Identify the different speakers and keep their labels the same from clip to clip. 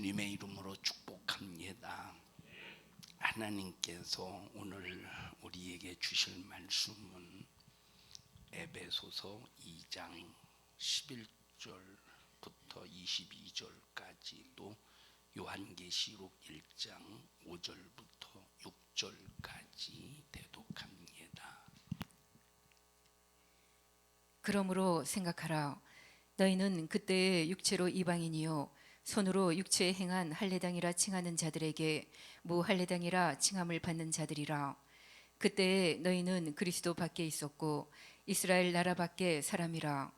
Speaker 1: 주님의 이름으로 축복합니다. 하나님께서 오늘 우리에게 주실 말씀은 에베소서 2장 11절부터 22절까지도 요한계시록 1장 5절부터 6절까지 대독합니다.
Speaker 2: 그러므로 생각하라. 너희는 그때의 육체로 이방인이요 손으로 육체에 행한 할례당이라 칭하는 자들에게 무할례당이라 칭함을 받는 자들이라. 그때에 너희는 그리스도 밖에 있었고 이스라엘 나라 밖에 사람이라.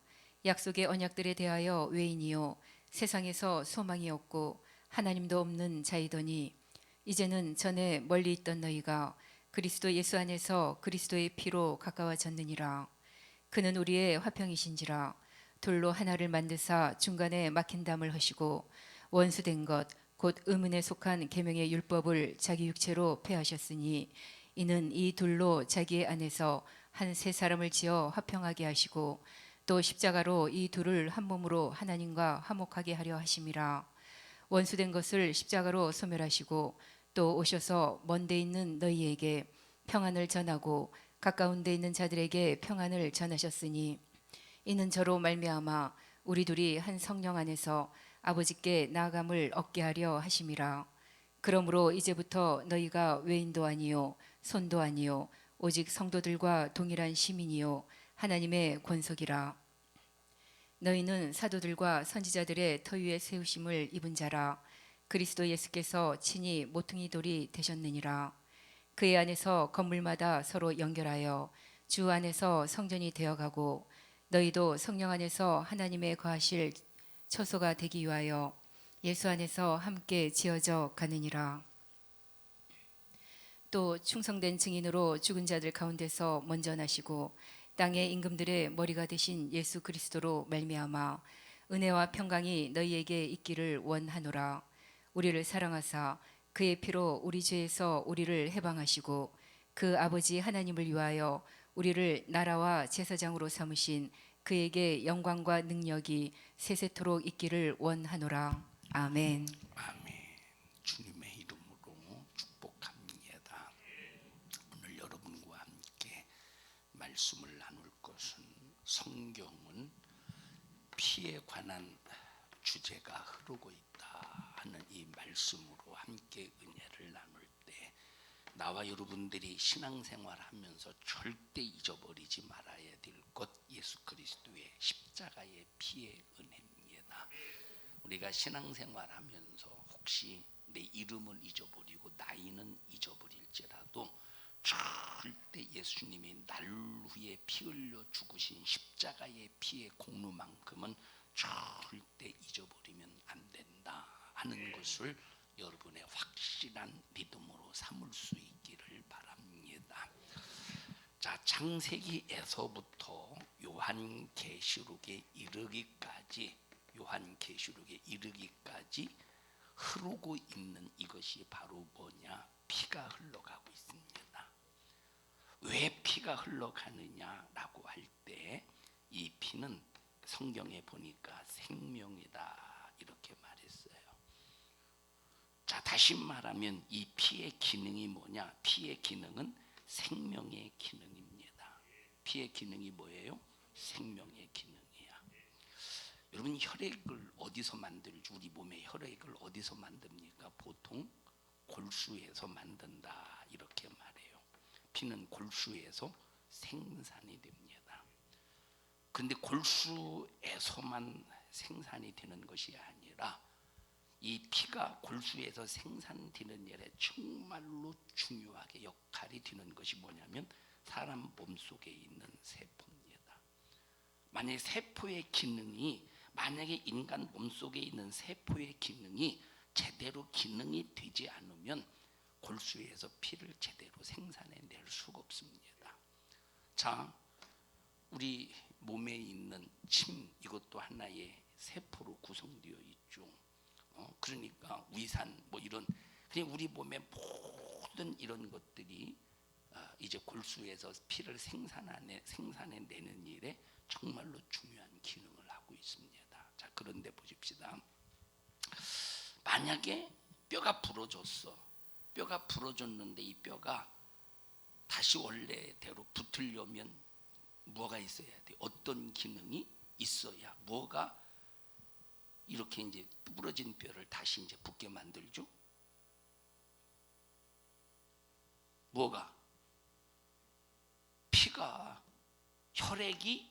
Speaker 2: 약속의 언약들에 대하여 외인이요 세상에서 소망이 없고 하나님도 없는 자이더니 이제는 전에 멀리 있던 너희가 그리스도 예수 안에서 그리스도의 피로 가까워졌느니라. 그는 우리의 화평이신지라. 돌로 하나를 만드사 중간에 막힌 담을 하시고 원수된 것 곧 의문에 속한 계명의 율법을 자기 육체로 폐하셨으니 이는 이 둘로 자기 안에서 한 세 사람을 지어 화평하게 하시고 또 십자가로 이 둘을 한 몸으로 하나님과 화목하게 하려 하심이라. 원수된 것을 십자가로 소멸하시고 또 오셔서 먼데 있는 너희에게 평안을 전하고 가까운 데 있는 자들에게 평안을 전하셨으니 이는 저로 말미암아 우리 둘이 한 성령 안에서 아버지께 나아감을 얻게 하려 하심이라. 그러므로 이제부터 너희가 외인도 아니요 손도 아니요 오직 성도들과 동일한 시민이요 하나님의 권속이라. 너희는 사도들과 선지자들의 터 위에 세우심을 입은 자라. 그리스도 예수께서 친히 모퉁이 돌이 되셨느니라. 그의 안에서 건물마다 서로 연결하여 주 안에서 성전이 되어가고 너희도 성령 안에서 하나님의 거하실 처소가 되기 위하여 예수 안에서 함께 지어져 가느니라. 또 충성된 증인으로 죽은 자들 가운데서 먼저 나시고 땅의 임금들의 머리가 되신 예수 그리스도로 말미암아 은혜와 평강이 너희에게 있기를 원하노라. 우리를 사랑하사 그의 피로 우리 죄에서 우리를 해방하시고 그 아버지 하나님을 위하여 우리를 나라와 제사장으로 삼으신 그에게 영광과 능력이 세세토록 있기를 원하노라. 아멘.
Speaker 1: 아멘. 주님의 이름으로 축복합니다. 오늘 여러분과 함께 말씀을 나눌 것은 성경은 피에 관한 주제가 흐르고 있다 하는 이 말씀으로 함께 은혜를 나눌 때 나와 여러분들이 신앙생활하면서 절대 잊어버리지 말아야 될 것 예수 그리스도의 십자가의 피의 은혜입니다. 우리가 신앙생활하면서 혹시 내 이름을 잊어버리고 나이는 잊어버릴지라도 절대 예수님이 날 위해 피 흘려 죽으신 십자가의 피의 공로만큼은 절대 잊어버리면 안 된다 하는 것을 여러분의 확실한 믿음으로 삼을 수 있기를 바랍니다. 자, 창세기에서부터 요한계시록에 이르기까지 흐르고 있는 이것이 바로 뭐냐? 피가 흘러가고 있습니다. 왜 피가 흘러가느냐라고 할 때 이 피는 성경에 보니까 생명이다 이렇게 말했어요. 자, 다시 말하면 이 피의 기능이 뭐냐? 피의 기능은 생명의 기능입니다. 피의 기능이 뭐예요? 생명의 기능이야. 여러분, 혈액을 어디서 만들지? 우리 몸의 혈액을 어디서 만듭니까? 보통 골수에서 만든다 이렇게 말해요. 피는 골수에서 생산이 됩니다. 근데 골수에서만 생산이 되는 것이 아니라 이 피가 골수에서 생산되는 일에 정말로 중요하게 역할이 되는 것이 뭐냐면 사람 몸속에 있는 세포입니다. 만약에 인간 몸속에 있는 세포의 기능이 제대로 기능이 되지 않으면 골수에서 피를 제대로 생산해낼 수가 없습니다. 자, 우리 몸에 있는 침, 이것도 하나의 세포로 구성되어 있죠. 그러니까 위산 그냥 우리 몸의 모든 이런 것들이 이제 골수에서 피를 생산해내는 일에 정말로 중요한 기능을 하고 있습니다. 자, 그런데 보십시다. 만약에 뼈가 부러졌어. 뼈가 부러졌는데 이 뼈가 다시 원래대로 붙으려면 뭐가 있어야 돼? 어떤 기능이 있어야 뭐가 이렇게 이제 부러진 뼈를 다시 이제 붙게 만들죠? 뭐가? 피가, 혈액이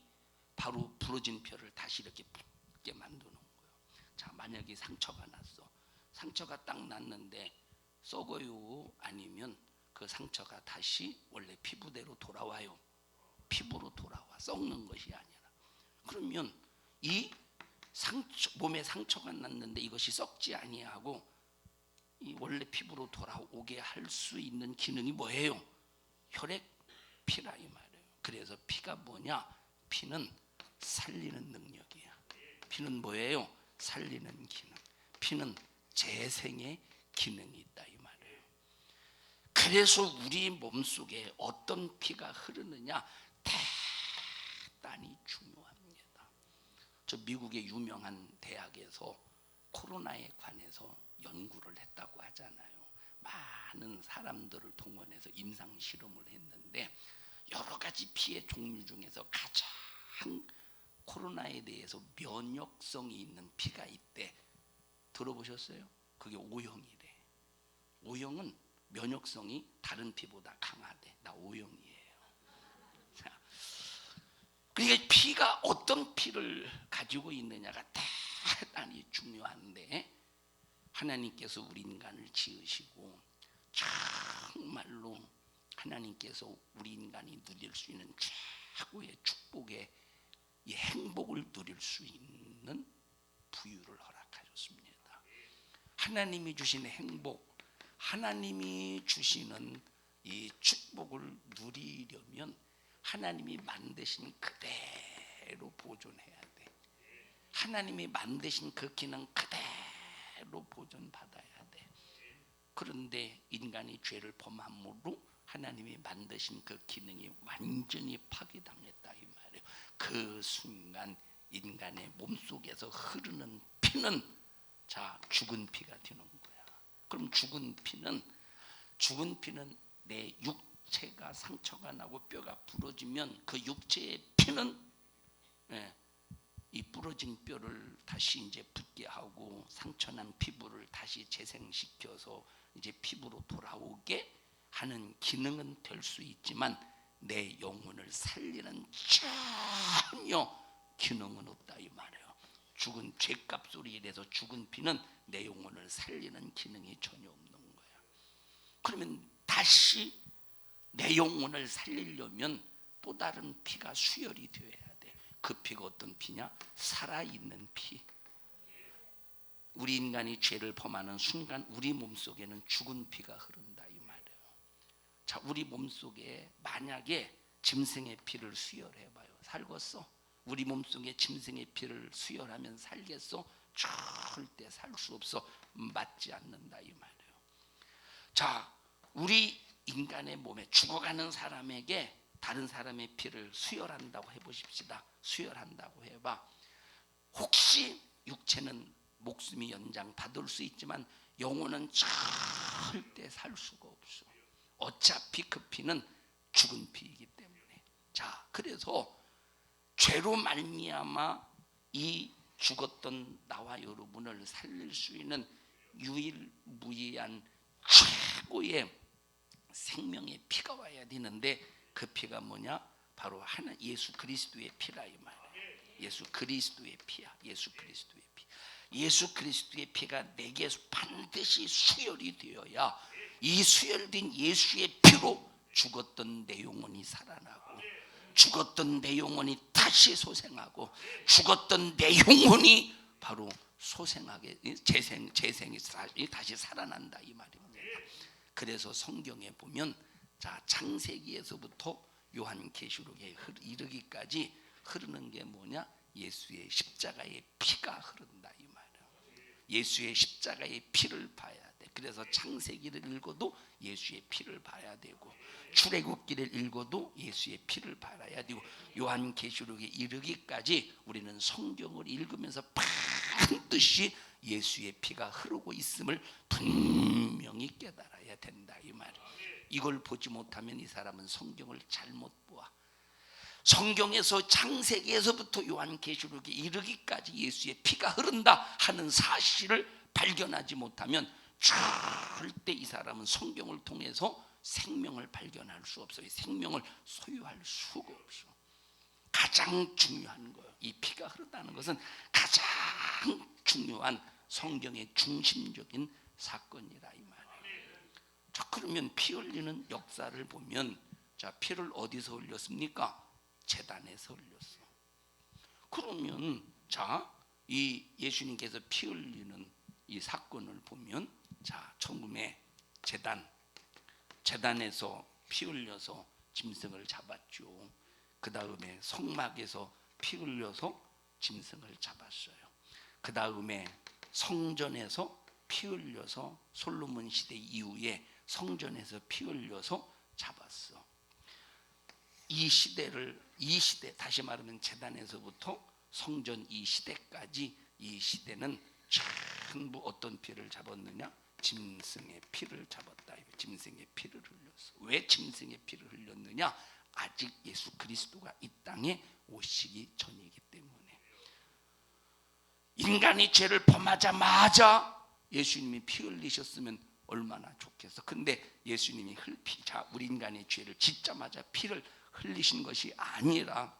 Speaker 1: 바로 부러진 뼈를 다시 이렇게 붙게 만드는 거예요. 자, 만약에 상처가 났어. 상처가 딱 났는데 썩어요? 아니면 그 상처가 다시 원래 피부대로 돌아와요? 피부로 돌아와. 썩는 것이 아니라. 그러면 이 몸에 상처가 났는데 이것이 썩지 아니하고 이 원래 피부로 돌아오게 할 수 있는 기능이 뭐예요? 혈액, 피라 이 말이에요. 그래서 피가 뭐냐? 피는 살리는 능력이야. 피는 뭐예요? 살리는 기능. 피는 재생의 기능이 있다 이 말이에요. 그래서 우리 몸속에 어떤 피가 흐르느냐 대단히 중요합니다. 저 미국의 유명한 대학에서 코로나에 관해서 연구를 했다고 하잖아요. 많은 사람들을 동원해서 임상 실험을 했는데 여러 가지 피의 종류 중에서 가장 코로나에 대해서 면역성이 있는 피가 있대. 들어보셨어요? 그게 O형이래. O형은 면역성이 다른 피보다 강하대. 나 O형이에요. 자, 그러니까 피가 어떤 피를 가지고 있느냐가 대단히 중요한데 하나님께서 우리 인간을 지으시고 정말로 하나님께서 우리 인간이 누릴 수 있는 최고의 축복의 이 행복을 누릴 수 있는 부유를 허락하셨습니다. 하나님이 주신 행복, 하나님이 주시는 이 축복을 누리려면 하나님이 만드신 그대로 보존해야 돼. 하나님이 만드신 그 기능 그대로 보존받아야 돼. 그런데 인간이 죄를 범함으로 하나님이 만드신 그 기능이 완전히 파괴당했다 이 말이에요. 그 순간 인간의 몸속에서 흐르는 피는 자 죽은 피가 되는 거야. 그럼 죽은 피는 내 육체가 상처가 나고 뼈가 부러지면 그 육체의 피는 이 부러진 뼈를 다시 이제 붙게 하고 상처난 피부를 다시 재생시켜서 이제 피부로 돌아오게 하는 기능은 될 수 있지만 내 영혼을 살리는 전혀 기능은 없다 이 말이에요. 죽은 죄값으로 인해서 죽은 피는 내 영혼을 살리는 기능이 전혀 없는 거야. 그러면 다시 내 영혼을 살리려면 또 다른 피가 수혈이 되어야 돼. 그 피가 어떤 피냐? 살아있는 피. 우리 인간이 죄를 범하는 순간 우리 몸속에는 죽은 피가 흐른다 이 말이에요. 자, 우리 몸속에 만약에 짐승의 피를 수혈해봐요. 살겠어? 우리 몸속에 짐승의 피를 수혈하면 살겠어? 절대 살 수 없어. 맞지 않는다 이 말이에요. 자, 우리 인간의 몸에 죽어가는 사람에게 다른 사람의 피를 수혈한다고 해보십시다. 수혈한다고 해봐. 혹시 육체는 목숨이 연장받을 수 있지만 영혼은 절대 살 수가 없어. 어차피 그 피는 죽은 피이기 때문에. 자, 그래서 죄로 말미암아 이 죽었던 나와 여러분을 살릴 수 있는 유일무이한 최고의 생명의 피가 와야 되는데 그 피가 뭐냐? 바로 하나 예수 그리스도의 피라 이 말이에요. 예수 그리스도의 피야. 예수 그리스도의 피. 예수 그리스도의 피가 내게 반드시 수혈이 되어야 이 수혈된 예수의 피로 죽었던 내 영혼이 살아나고 죽었던 내 영혼이 다시 소생하고 죽었던 내 영혼이 바로 소생하게 재생이 다시 살아난다 이 말입니다. 그래서 성경에 보면 자 창세기에서부터 요한계시록에 이르기까지 흐르는 게 뭐냐? 예수의 십자가의 피가 흐른다 이 말이에요. 예수의 십자가의 피를 봐야 돼. 그래서 창세기를 읽어도 예수의 피를 봐야 되고 출애굽기를 읽어도 예수의 피를 봐야 되고 요한계시록에 이르기까지 우리는 성경을 읽으면서 반드시 예수의 피가 흐르고 있음을 분명히 깨달아야 된다 이 말이에요. 이걸 보지 못하면 이 사람은 성경을 잘못 보아. 성경에서 창세기에서부터 요한계시록에 이르기까지 예수의 피가 흐른다 하는 사실을 발견하지 못하면 절대 이 사람은 성경을 통해서 생명을 발견할 수 없어요. 생명을 소유할 수가 없어. 가장 중요한 거예요. 이 피가 흐른다는 것은 가장 중요한 성경의 중심적인 사건이라 이 말이에요. 자, 그러면 피 흘리는 역사를 보면, 자, 피를 어디서 흘렸습니까? 제단에서 흘렸어. 그러면 자, 이 예수님께서 피 흘리는 이 사건을 보면, 자, 처음에 제단에서 피 흘려서 짐승을 잡았죠. 그 다음에 성막에서 피 흘려서 짐승을 잡았어요. 그 다음에 성전에서 피 흘려서 솔로몬 시대 이후에 성전에서 피 흘려서 잡았어. 이 시대 다시 말하면 제단에서부터 성전 이 시대까지, 이 시대는 전부 어떤 피를 잡았느냐? 짐승의 피를 잡았다. 짐승의 피를 흘렸어. 왜 짐승의 피를 흘렸느냐? 아직 예수 그리스도가 이 땅에 오시기 전이기 때문에. 인간이 죄를 범하자마자 예수님이 피 흘리셨으면 얼마나 좋겠어. 근데 예수님이 우리 인간의 죄를 짓자마자 피를 흘리신 것이 아니라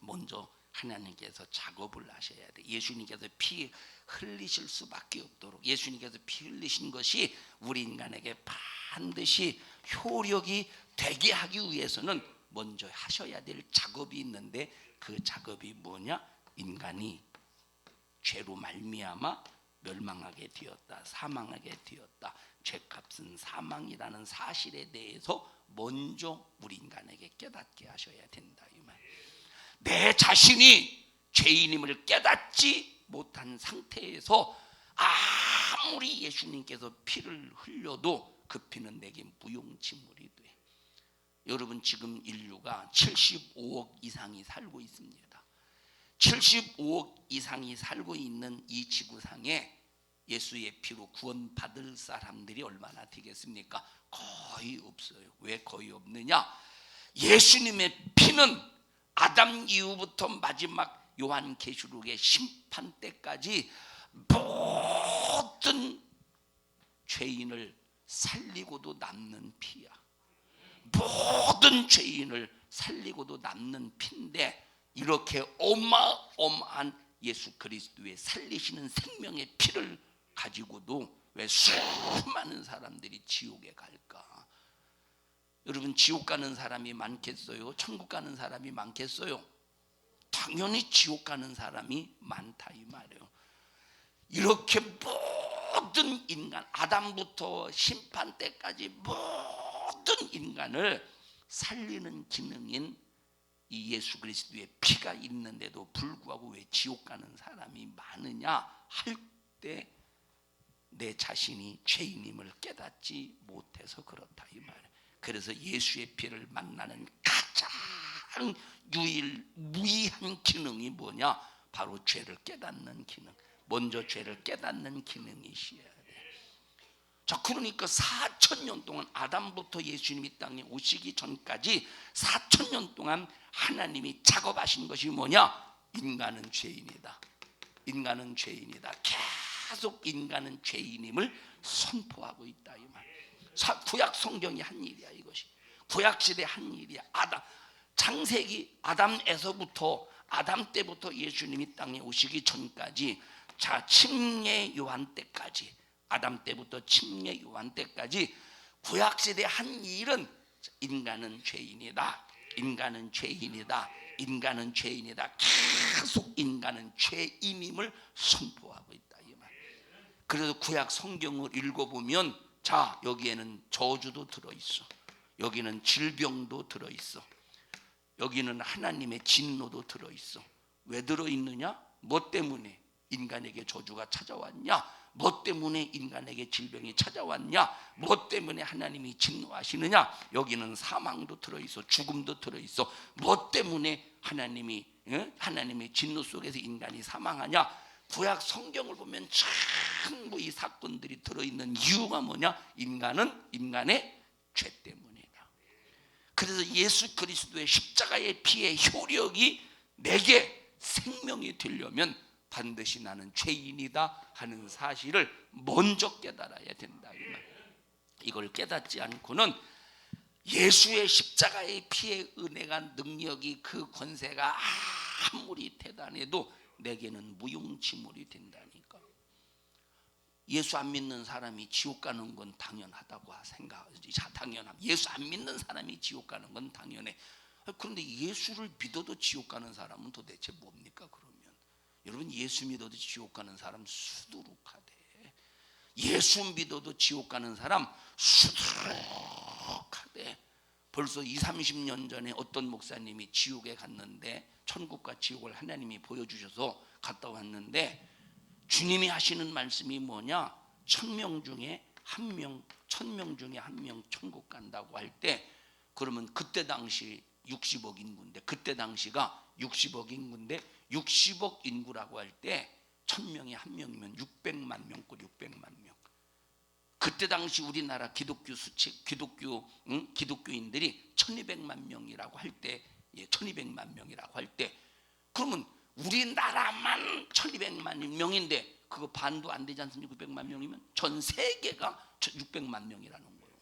Speaker 1: 먼저 하나님께서 작업을 하셔야 돼. 예수님께서 피 흘리실 수밖에 없도록, 예수님께서 피 흘리신 것이 우리 인간에게 반드시 효력이 되게 하기 위해서는 먼저 하셔야 될 작업이 있는데, 그 작업이 뭐냐? 인간이 죄로 말미암아 멸망하게 되었다, 사망하게 되었다. 죄값은 사망이라는 사실에 대해서 먼저 우리 인간에게 깨닫게 하셔야 된다 이 말. 내 자신이 죄인임을 깨닫지 못한 상태에서 아무리 예수님께서 피를 흘려도 그 피는 내게 무용지물이 돼. 여러분, 지금 인류가 75억 이상이 살고 있습니다. 75억 이상이 살고 있는 이 지구상에 예수의 피로 구원받을 사람들이 얼마나 되겠습니까? 거의 없어요. 왜 거의 없느냐? 예수님의 피는 아담 이후부터 마지막 요한계시록의 심판 때까지 모든 죄인을 살리고도 남는 피야. 모든 죄인을 살리고도 남는 피인데, 이렇게 어마어마한 예수 그리스도의 살리시는 생명의 피를 가지고도 왜 수많은 사람들이 지옥에 갈까? 여러분, 지옥 가는 사람이 많겠어요? 천국 가는 사람이 많겠어요? 당연히 지옥 가는 사람이 많다 이 말이에요. 이렇게 모든 인간, 아담부터 심판 때까지 모든 인간을 살리는 기능인 이 예수 그리스도의 피가 있는데도 불구하고 왜 지옥 가는 사람이 많으냐 할 때, 내 자신이 죄인임을 깨닫지 못해서 그렇다 이 말이에요. 그래서 예수의 피를 만나는 가장 무의한 기능이 뭐냐? 바로 죄를 깨닫는 기능. 먼저 죄를 깨닫는 기능이 있어야 돼. 자, 그러니까 4,000년 동안, 아담부터 예수님이 땅에 오시기 전까지 4,000년 동안 하나님이 작업하신 것이 뭐냐? 인간은 죄인이다. 인간은 죄인이다. 계속 인간은 죄인임을 선포하고 있다 이 말. 구약 성경이 한 일이야 이것이. 구약 시대 한 일이야. 창세기 아담 때부터 예수님이 땅에 오시기 전까지, 자, 침례 요한 때까지, 아담 때부터 침례 요한 때까지 구약 시대 한 일은 인간은 죄인이다. 인간은 죄인이다. 인간은 죄인이다. 계속 인간은 죄인임을 선포하고 있다 이 말. 그래서 구약 성경을 읽어보면, 자, 여기에는 저주도 들어있어. 여기는 질병도 들어있어. 여기는 하나님의 진노도 들어있어. 왜 들어있느냐? 뭐 때문에 인간에게 저주가 찾아왔냐? 뭐 때문에 인간에게 질병이 찾아왔냐? 뭐 때문에 하나님이 진노하시느냐? 여기는 사망도 들어있어. 죽음도 들어있어. 뭐 때문에 하나님의 진노 속에서 인간이 사망하냐? 구약 성경을 보면 전부 이 사건들이 들어있는 이유가 뭐냐? 인간의 죄 때문이다. 그래서 예수 그리스도의 십자가의 피의 효력이 내게 생명이 되려면 반드시 나는 죄인이다 하는 사실을 먼저 깨달아야 된다. 이걸 깨닫지 않고는 예수의 십자가의 피의 은혜가, 능력이, 그 권세가 아무리 대단해도 내게는 무용지물이 된다니까. 예수 안 믿는 사람이 지옥 가는 건 당연하다고 생각하지. 당연함. 예수 안 믿는 사람이 지옥 가는 건 당연해. 그런데 예수를 믿어도 지옥 가는 사람은 도대체 뭡니까? 그러면 여러분, 예수 믿어도 지옥 가는 사람 수두룩하대. 예수 믿어도 지옥 가는 사람 수두룩하대. 벌써 20-30년 전에 어떤 목사님이 지옥에 갔는데, 천국과 지옥을 하나님이 보여주셔서 갔다 왔는데, 주님이 하시는 말씀이 뭐냐? 1000명 중에 한 명 천국 간다고 할 때, 그러면 그때 당시 60억 인구인데, 그때 당시가 60억 인구인데, 60억 인구라고 할 때 1000명이 한 명이면 600만 명꼴, 600만 명. 그때 당시 우리나라 기독교인들이 1200만 명이라고 할 때, 1200만 명이라고 할 때, 그러면 우리나라만 1200만 명인데 그거 반도 안 되지 않습니까? 600만 명이면 전 세계가 600만 명이라는 거예요.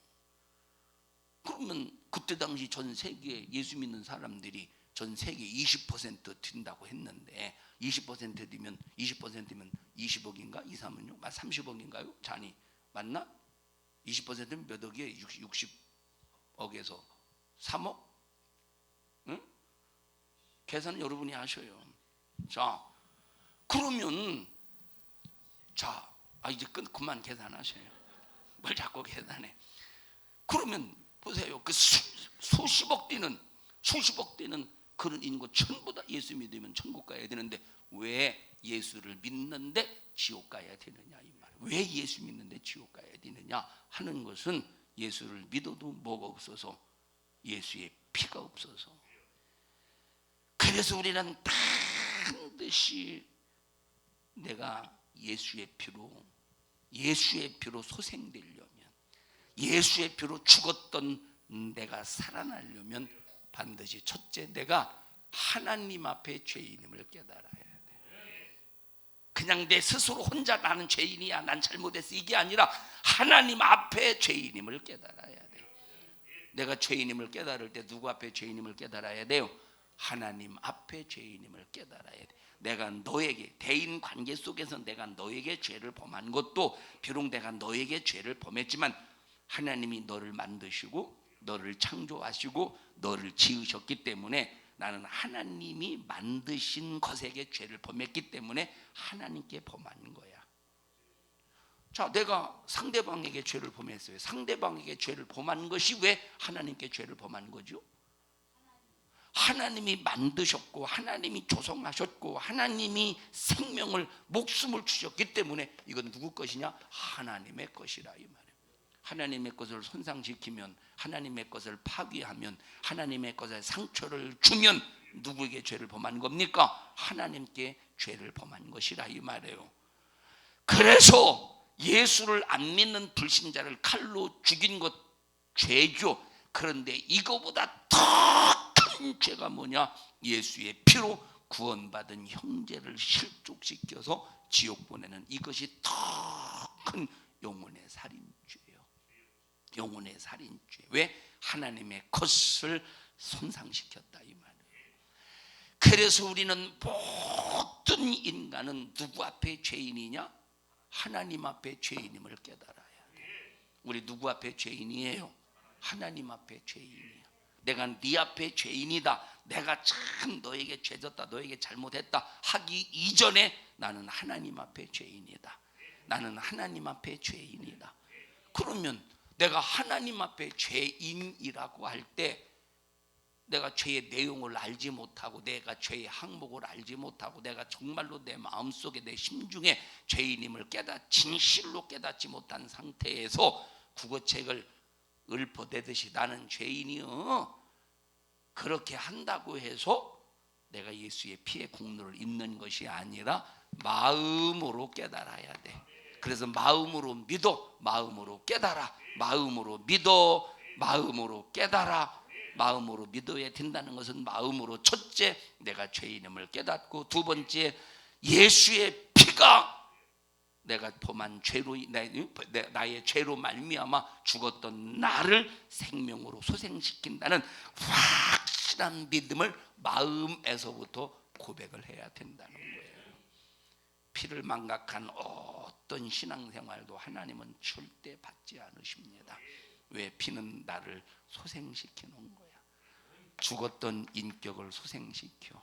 Speaker 1: 그러면 그때 당시 전 세계 예수 믿는 사람들이 전 세계 20% 된다고 했는데, 20%면 20억인가? 2, 3은요? 30억인가요? 잔이 맞나? 20%면 몇 억이에요? 60억에서 3억? 응? 계산은 여러분이 하셔요. 자, 그러면 이제 그만 계산하셔요. 뭘 자꾸 계산해. 그러면 보세요. 그 수십억 되는 그런 인구 전부 다 예수 믿으면 천국 가야 되는데, 왜 예수를 믿는데 지옥 가야 되느냐, 이 말. 왜 예수 믿는데 지옥 가야 되느냐 하는 것은, 예수를 믿어도 뭐가 없어서, 예수의 피가 없어서. 그래서 우리는 반드시 내가 예수의 피로 소생되려면, 예수의 피로 죽었던 내가 살아나려면, 반드시 첫째, 내가 하나님 앞에 죄인임을 깨달아야 돼. 그냥 내 스스로 혼자 나는 죄인이야, 난 잘못했어, 이게 아니라 하나님 앞에 죄인임을 깨달아야 돼. 내가 죄인임을 깨달을 때 누구 앞에 죄인임을 깨달아야 돼요? 하나님 앞에 죄인임을 깨달아야 돼. 내가 너에게, 대인 관계 속에서 내가 너에게 죄를 범한 것도, 비록 내가 너에게 죄를 범했지만 하나님이 너를 만드시고 너를 창조하시고 너를 지으셨기 때문에, 나는 하나님이 만드신 것에게 죄를 범했기 때문에 하나님께 범한 거야. 자, 내가 상대방에게 죄를 범했어요. 상대방에게 죄를 범한 것이 왜 하나님께 죄를 범한 거죠? 하나님이 만드셨고, 하나님이 조성하셨고, 하나님이 생명을, 목숨을 주셨기 때문에 이건 누구 것이냐? 하나님의 것이라, 이 말이에요. 하나님의 것을 손상시키면, 하나님의 것을 파괴하면, 하나님의 것에 상처를 주면 누구에게 죄를 범한 겁니까? 하나님께 죄를 범한 것이라, 이 말이에요. 그래서 예수를 안 믿는 불신자를 칼로 죽인 것 죄죠. 그런데 이거보다 더 큰 죄가 뭐냐? 예수의 피로 구원받은 형제를 실족시켜서 지옥 보내는, 이것이 더 큰 영혼의 살인죄예요. 영혼의 살인죄. 왜? 하나님의 것을 손상시켰다, 이 말이에요. 그래서 우리는, 모든 인간은 누구 앞에 죄인이냐? 하나님 앞에 죄인임을 깨달아야 돼. 우리 누구 앞에 죄인이에요? 하나님 앞에 죄인이에요. 내가 네 앞에 죄인이다, 내가 참 너에게 죄졌다, 너에게 잘못했다 하기 이전에 나는 하나님 앞에 죄인이다. 나는 하나님 앞에 죄인이다. 그러면 내가 하나님 앞에 죄인이라고 할 때, 내가 죄의 내용을 알지 못하고, 내가 죄의 항목을 알지 못하고, 내가 정말로 내 마음속에, 내 심중에 죄인임을 진실로 깨닫지 못한 상태에서 국어책을 읊어대듯이 나는 죄인이요, 그렇게 한다고 해서 내가 예수의 피의 공로를 입는 것이 아니라, 마음으로 깨달아야 돼. 그래서 마음으로 믿어, 마음으로 깨달아, 마음으로 믿어, 마음으로 깨달아. 마음으로 믿어야 된다는 것은 마음으로 첫째 내가 죄인임을 깨닫고, 두 번째 예수의 피가 내가 범한 죄로, 나의 죄로 말미암아 죽었던 나를 생명으로 소생시킨다는 확실한 믿음을 마음에서부터 고백을 해야 된다는 거예요. 피를 망각한 어떤 신앙생활도 하나님은 절대 받지 않으십니다. 왜? 피는 나를 소생시키는 거야. 죽었던 인격을 소생시켜,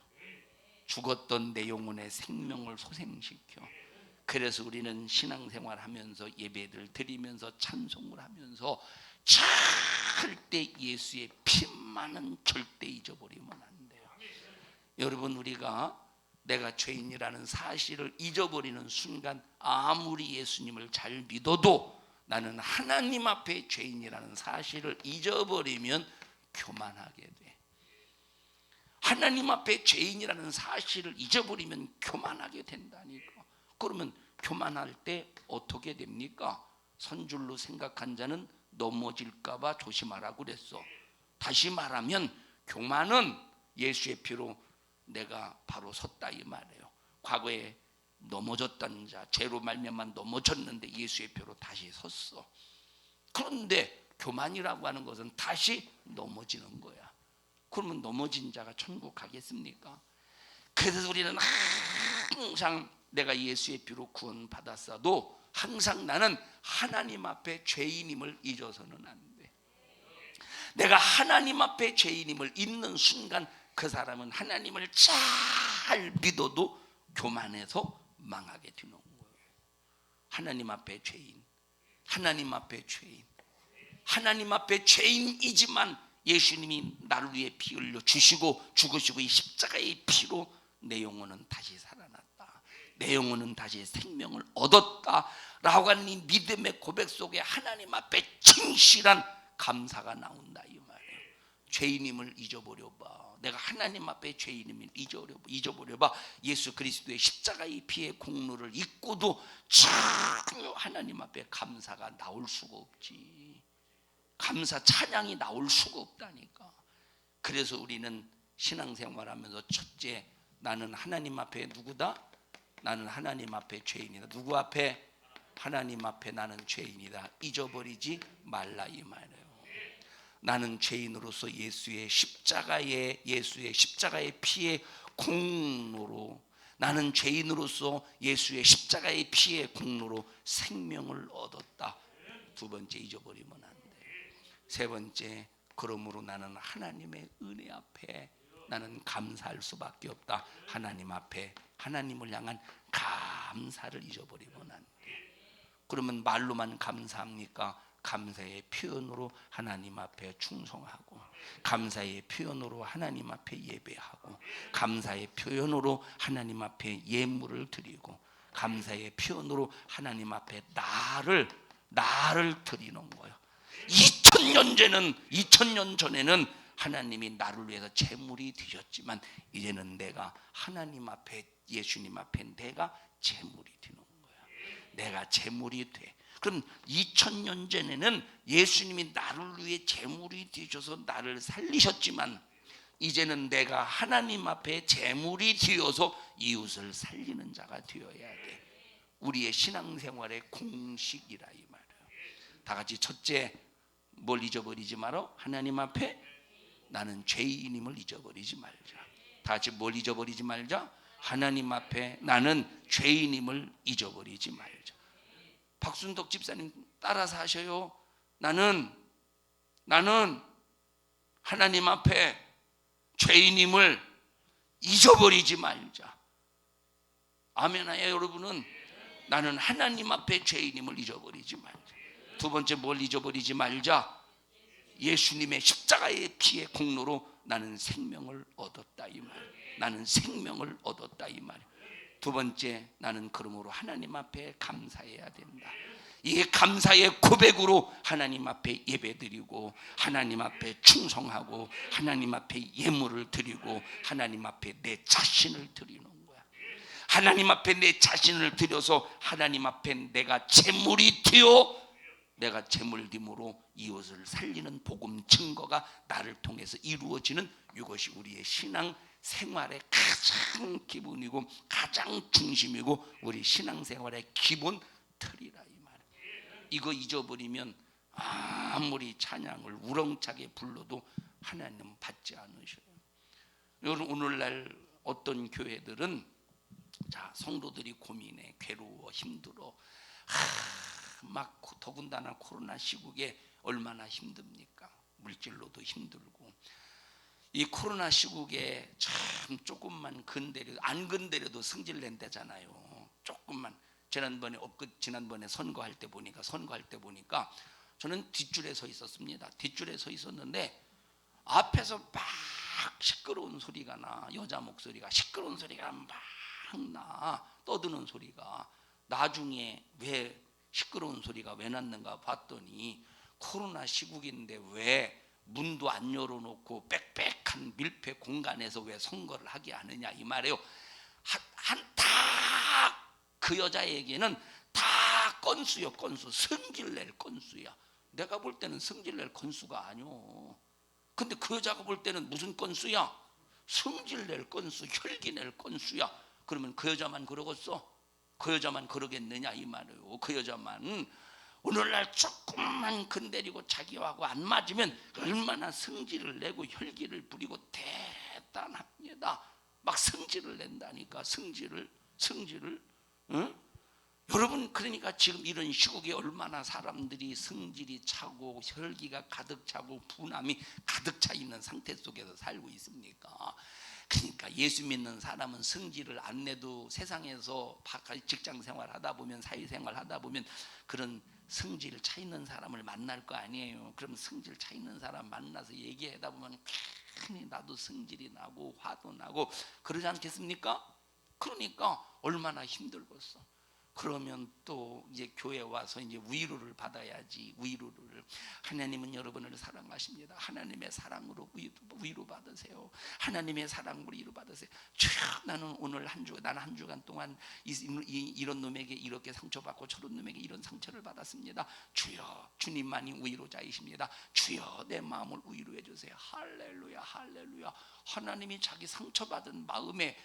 Speaker 1: 죽었던 내 영혼의 생명을 소생시켜. 그래서 우리는 신앙생활하면서 예배를 드리면서 찬송을 하면서 절대 예수의 피만은 절대 잊어버리면 안 돼요. 여러분, 우리가 내가 죄인이라는 사실을 잊어버리는 순간 아무리 예수님을 잘 믿어도 나는 하나님 앞에 죄인이라는 사실을 잊어버리면 교만하게 돼. 하나님 앞에 죄인이라는 사실을 잊어버리면 교만하게 된다니까. 그러면 교만할 때 어떻게 됩니까? 선줄로 생각한 자는 넘어질까 봐 조심하라고 그랬어. 다시 말하면 교만은 예수의 피로 내가 바로 섰다 이 말이에요. 과거에 넘어졌던 자, 죄로 말미암아 넘어졌는데 예수의 피로 다시 섰어. 그런데 교만이라고 하는 것은 다시 넘어지는 거야. 그러면 넘어진 자가 천국 가겠습니까? 그래서 우리는 항상 내가 예수의 피로 구원받았어도 항상 나는 하나님 앞에 죄인임을 잊어서는 안 돼. 내가 하나님 앞에 죄인임을 잊는 순간 그 사람은 하나님을 잘 믿어도 교만해서 망하게 되는 거예요. 하나님 앞에 죄인, 하나님 앞에 죄인, 하나님 앞에 죄인이지만 예수님이 나를 위해 피 흘려 주시고 죽으시고 이 십자가의 피로 내 영혼은 다시 살아났다, 내 영혼은 다시 생명을 얻었다 라고 하는 이 믿음의 고백 속에 하나님 앞에 진실한 감사가 나온다 이 말이에요. 죄인임을 잊어버려봐. 내가 하나님 앞에 죄인임을 잊어버려봐. 예수 그리스도의 십자가의 피의 공로를 잊고도 전혀 하나님 앞에 감사가 나올 수가 없지. 감사 찬양이 나올 수가 없다니까. 그래서 우리는 신앙생활하면서 첫째, 나는 하나님 앞에 누구다? 나는 하나님 앞에 죄인이다. 누구 앞에? 하나님 앞에 나는 죄인이다. 잊어버리지 말라 이 말이에요. 나는 죄인으로서 예수의 십자가의 피의 공로로, 나는 죄인으로서 예수의 십자가의 피의 공로로 생명을 얻었다. 두 번째, 잊어버리면 안 돼. 세 번째, 그러므로 나는 하나님의 은혜 앞에 나는 감사할 수밖에 없다. 하나님 앞에 하나님을 향한 감사를 잊어버리면 안 돼. 그러면 말로만 감사합니까? 감사의 표현으로 하나님 앞에 충성하고, 감사의 표현으로 하나님 앞에 예배하고, 감사의 표현으로 하나님 앞에 예물을 드리고, 감사의 표현으로 하나님 앞에 나를 드리는 거예요. 2000년 전에는 하나님이 나를 위해서 제물이 되셨지만 이제는 내가 하나님 앞에, 예수님 앞에 내가 제물이 되는 거야. 내가 제물이 돼. 그럼 2000년 전에는 예수님이 나를 위해 제물이 되셔서 나를 살리셨지만 이제는 내가 하나님 앞에 제물이 되어서 이웃을 살리는 자가 되어야 돼. 우리의 신앙생활의 공식이라 이 말이에요. 다 같이 첫째, 뭘 잊어버리지 마라? 하나님 앞에 나는 죄인임을 잊어버리지 말자. 다 같이 뭘 잊어버리지 말자? 하나님 앞에 나는 죄인임을 잊어버리지 말자. 박순덕 집사님 따라서 하셔요. 나는 하나님 앞에 죄인임을 잊어버리지 말자. 아멘하요 여러분은? 나는 하나님 앞에 죄인임을 잊어버리지 말자. 두 번째, 뭘 잊어버리지 말자? 예수님의 십자가의 피의 공로로 나는 생명을 얻었다 이 말. 나는 생명을 얻었다 이 말. 두 번째, 나는 그러므로 하나님 앞에 감사해야 된다. 이 감사의 고백으로 하나님 앞에 예배드리고, 하나님 앞에 충성하고, 하나님 앞에 예물을 드리고, 하나님 앞에 내 자신을 드리는 거야. 하나님 앞에 내 자신을 드려서 하나님 앞에 내가 제물이 되어 내가 제물됨으로 이웃을 살리는 복음 증거가 나를 통해서 이루어지는 이것이 우리의 신앙 생활의 가장 기본이고 가장 중심이고 우리 신앙생활의 기본 틀이라 이 말이에요. 이거 잊어버리면 아무리 찬양을 우렁차게 불러도 하나님은 받지 않으셔요. 여러분 오늘날 어떤 교회들은 자 성도들이 고민해 괴로워 힘들어 막 더군다나 코로나 시국에 얼마나 힘듭니까? 물질로도 힘들고 이 코로나 시국에 참 조금만 안 건드려도 승질 낸다잖아요. 조금만 지난번에 선거할 때 보니까 저는 뒷줄에 서 있었습니다. 뒷줄에 서 있었는데 앞에서 막 시끄러운 소리가 나 여자 목소리가 시끄러운 소리가 막 나 떠드는 소리가 나중에 왜 시끄러운 소리가 왜 났는가 봤더니 코로나 시국인데 왜 문도 안 열어놓고 빽빽한 밀폐 공간에서 왜 선거를 하게 하느냐 이 말이에요. 그 여자에게는 다 건수요 건수 성질낼 건수야. 내가 볼 때는 성질낼 건수가 아니오. 근데 그 여자가 볼 때는 무슨 건수야? 성질낼 건수 혈기낼 건수야. 그러면 그 여자만 그러겠어? 그 여자만 그러겠느냐 이 말이에요. 그 여자만 오늘날 조금만 건드리고 자기하고 안 맞으면 얼마나 성질을 내고 혈기를 부리고 대단합니다. 막 성질을 낸다니까 성질을 응? 여러분 그러니까 지금 이런 시국에 얼마나 사람들이 성질이 차고 혈기가 가득 차고 분함이 가득 차 있는 상태 속에서 살고 있습니까? 그러니까 예수 믿는 사람은 성질을 안 내도 세상에서 직장 생활 하다 보면 사회생활 하다 보면 그런 성질 차 있는 사람을 만날 거 아니에요. 그럼 성질 차 있는 사람 만나서 얘기하다 보면 괜히 나도 성질이 나고 화도 나고 그러지 않겠습니까? 그러니까 얼마나 힘들겠어. 그러면 또 이제 교회 와서 이제 위로를 받아야지. 위로를. 하나님은 여러분을 사랑하십니다. 하나님의 사랑으로 위로 받으세요. 하나님의 사랑으로 위로 받으세요. 주여 나는 오늘 한 주간 동안 이런 놈에게 이렇게 상처받고 저런 놈에게 이런 상처를 받았습니다. 주여 주님만이 위로자이십니다. 주여 내 마음을 위로해 주세요. 할렐루야 할렐루야. 하나님이 자기 상처받은 마음에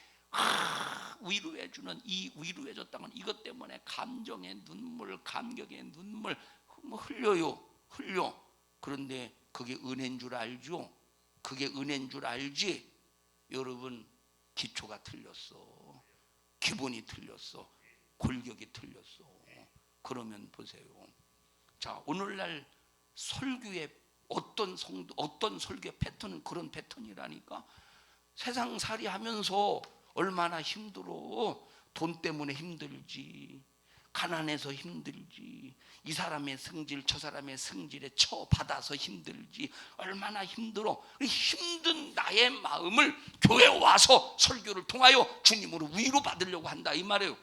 Speaker 1: 위로해주는 이 위로해줬다는 이것 때문에 감정의 눈물 감격의 눈물 흘려. 그런데 그게 은혜인 줄 알죠? 그게 은혜인 줄 알지? 여러분 기초가 틀렸어. 기본이 틀렸어. 골격이 틀렸어. 그러면 보세요. 자 오늘날 설교의 어떤 설교 패턴은 그런 패턴이라니까. 세상살이 하면서 얼마나 힘들어. 돈 때문에 힘들지. 가난해서 힘들지. 이 사람의 성질 저 사람의 성질에 처받아서 힘들지. 얼마나 힘들어. 힘든 나의 마음을 교회에 와서 설교를 통하여 주님으로 위로받으려고 한다 이 말이에요.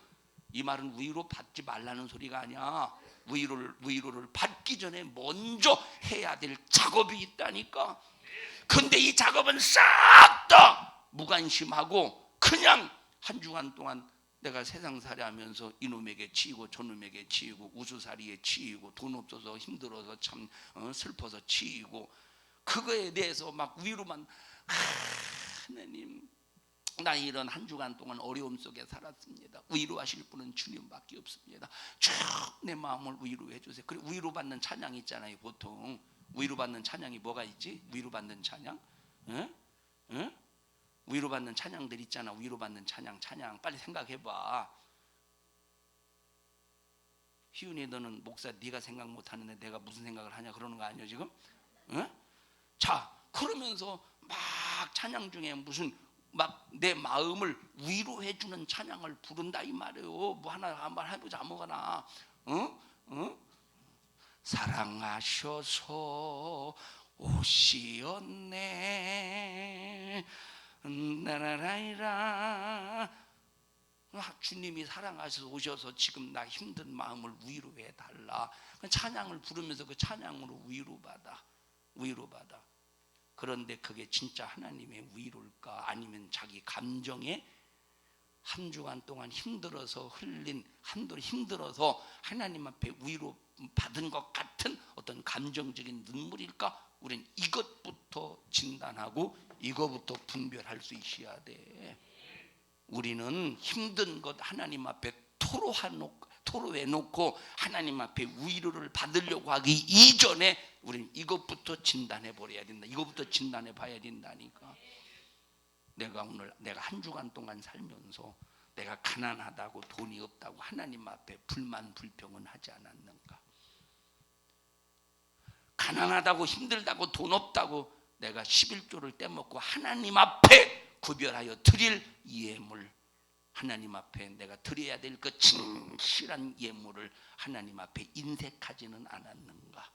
Speaker 1: 이 말은 위로받지 말라는 소리가 아니야. 위로를 받기 전에 먼저 해야 될 작업이 있다니까. 근데 이 작업은 싹 다 무관심하고 그냥 한 주간 동안 내가 세상살이 하면서 이놈에게 치이고 저놈에게 치이고 우수살이에 치이고 돈 없어서 힘들어서 참 슬퍼서 치이고 그거에 대해서 막 위로만 하나님 나 이런 한 주간 동안 어려움 속에 살았습니다. 위로하실 분은 주님밖에 없습니다. 쭉 내 마음을 위로해 주세요. 그리고 위로받는 찬양 있잖아요. 보통 위로받는 찬양이 뭐가 있지? 위로받는 찬양? 응? 위로받는 찬양들 있잖아. 위로받는 찬양 빨리 생각해봐. 희윤이 너는 목사 네가 생각 못하는데 내가 무슨 생각을 하냐 그러는 거 아니야 지금? 응? 자 그러면서 막 찬양 중에 무슨 막 내 마음을 위로해주는 찬양을 부른다 이 말이에요. 뭐 하나 한번 해보자 아무거나. 사랑하셔서 오시었네 나라라이라. 주님이 사랑하셔서 오셔서 지금 나 힘든 마음을 위로해 달라. 찬양을 부르면서 그 찬양으로 위로받아. 그런데 그게 진짜 하나님의 위로일까 아니면 자기 감정의 한 주간 동안 힘들어서 흘린 힘들어서 하나님 앞에 위로 받은 것 같은 어떤 감정적인 눈물일까? 우리는 이것부터 진단하고 이것부터 분별할 수 있어야 돼. 우리는 힘든 것 하나님 앞에 토로해 놓고 하나님 앞에 위로를 받으려고 하기 이전에 우리는 이것부터 진단해 버려야 된다. 이것부터 진단해 봐야 된다니까. 내가 한 주간 동안 살면서 내가 가난하다고 돈이 없다고 하나님 앞에 불만 불평은 하지 않았는가? 가난하다고 힘들다고 돈 없다고 내가 11조를 떼먹고 하나님 앞에 구별하여 드릴 예물, 하나님 앞에 내가 드려야 될 그 진실한 예물을 하나님 앞에 인색하지는 않았는가?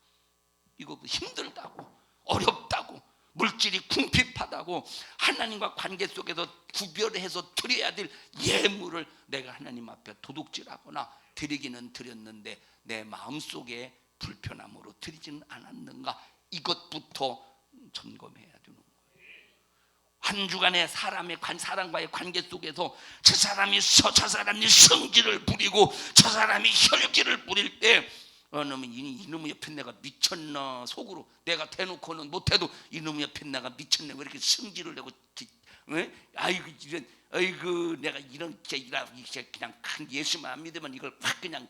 Speaker 1: 이거 힘들다고 어렵다고 물질이 궁핍하다고 하나님과 관계 속에서 구별해서 드려야 될 예물을 내가 하나님 앞에 도둑질하거나 드리기는 드렸는데 내 마음속에 불편함으로 드리지는 않았는가? 이것부터 점검해야 되는 거예요. 한 주간의 사람과의 관계 속에서 저 사람이 성질을 부리고 저 사람이 혈기를 부릴 때 이놈의 옆에 내가 미쳤나 속으로 내가 대놓고는 못해도 이놈의 옆에 내가 미쳤네 왜 이렇게 성질을 내고 아이고 내가 이런 그냥 예수만 안 믿으면 이걸 확 그냥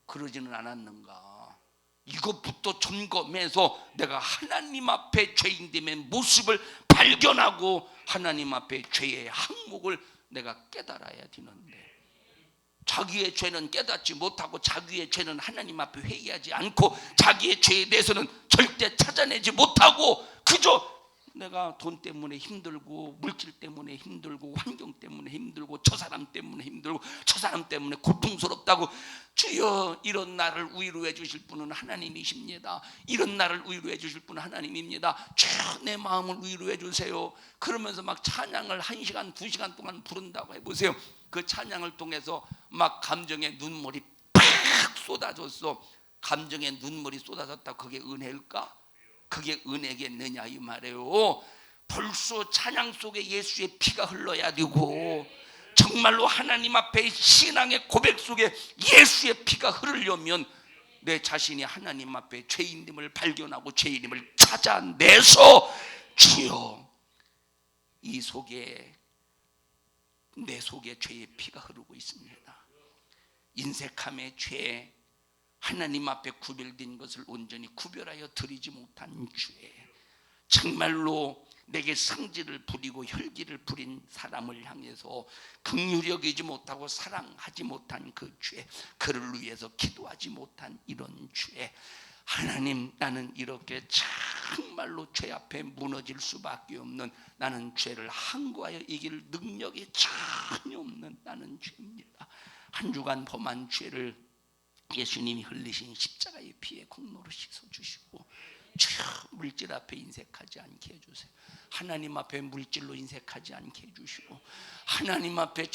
Speaker 1: 그러지는 않았는가? 이것부터 점검해서 내가 하나님 앞에 죄인됨의 모습을 발견하고 하나님 앞에 죄의 항목을 내가 깨달아야 되는데 자기의 죄는 깨닫지 못하고 자기의 죄는 하나님 앞에 회개하지 않고 자기의 죄에 대해서는 절대 찾아내지 못하고 그저 내가 돈 때문에 힘들고 물질 때문에 힘들고 환경 때문에 힘들고 저 사람 때문에 힘들고 저 사람 때문에 고통스럽다고 주여 이런 나를 위로해 주실 분은 하나님이십니다. 이런 나를 위로해 주실 분은 하나님입니다. 주여 내 마음을 위로해 주세요. 그러면서 막 찬양을 1시간 2시간 동안 부른다고 해보세요. 그 찬양을 통해서 막 감정의 눈물이 팍 쏟아졌어. 감정의 눈물이 쏟아졌다. 그게 은혜일까? 그게 은혜겠느냐 이 말이에요. 벌써 찬양 속에 예수의 피가 흘러야 되고 정말로 하나님 앞에 신앙의 고백 속에 예수의 피가 흐르려면 내 자신이 하나님 앞에 죄인됨을 발견하고 죄인임을 찾아내서 주여 이 속에 내 속에 죄의 피가 흐르고 있습니다. 인색함의 죄 하나님 앞에 구별된 것을 온전히 구별하여 드리지 못한 죄 정말로 내게 성질을 부리고 혈기를 부린 사람을 향해서 긍휼히 여기지 못하고 사랑하지 못한 그 죄 그를 위해서 기도하지 못한 이런 죄 하나님 나는 이렇게 정말로 죄 앞에 무너질 수밖에 없는 나는 죄를 항거하여 이길 능력이 전혀 없는 나는 죄입니다. 한 주간 범한 죄를 예수님이 흘리신 십자가의 피에 공로로 씻어주시고 주여 물질 앞에 인색하지 않게 해주세요. 하나님 앞에 물질로 인색하지 않게 해주시고 하나님 앞에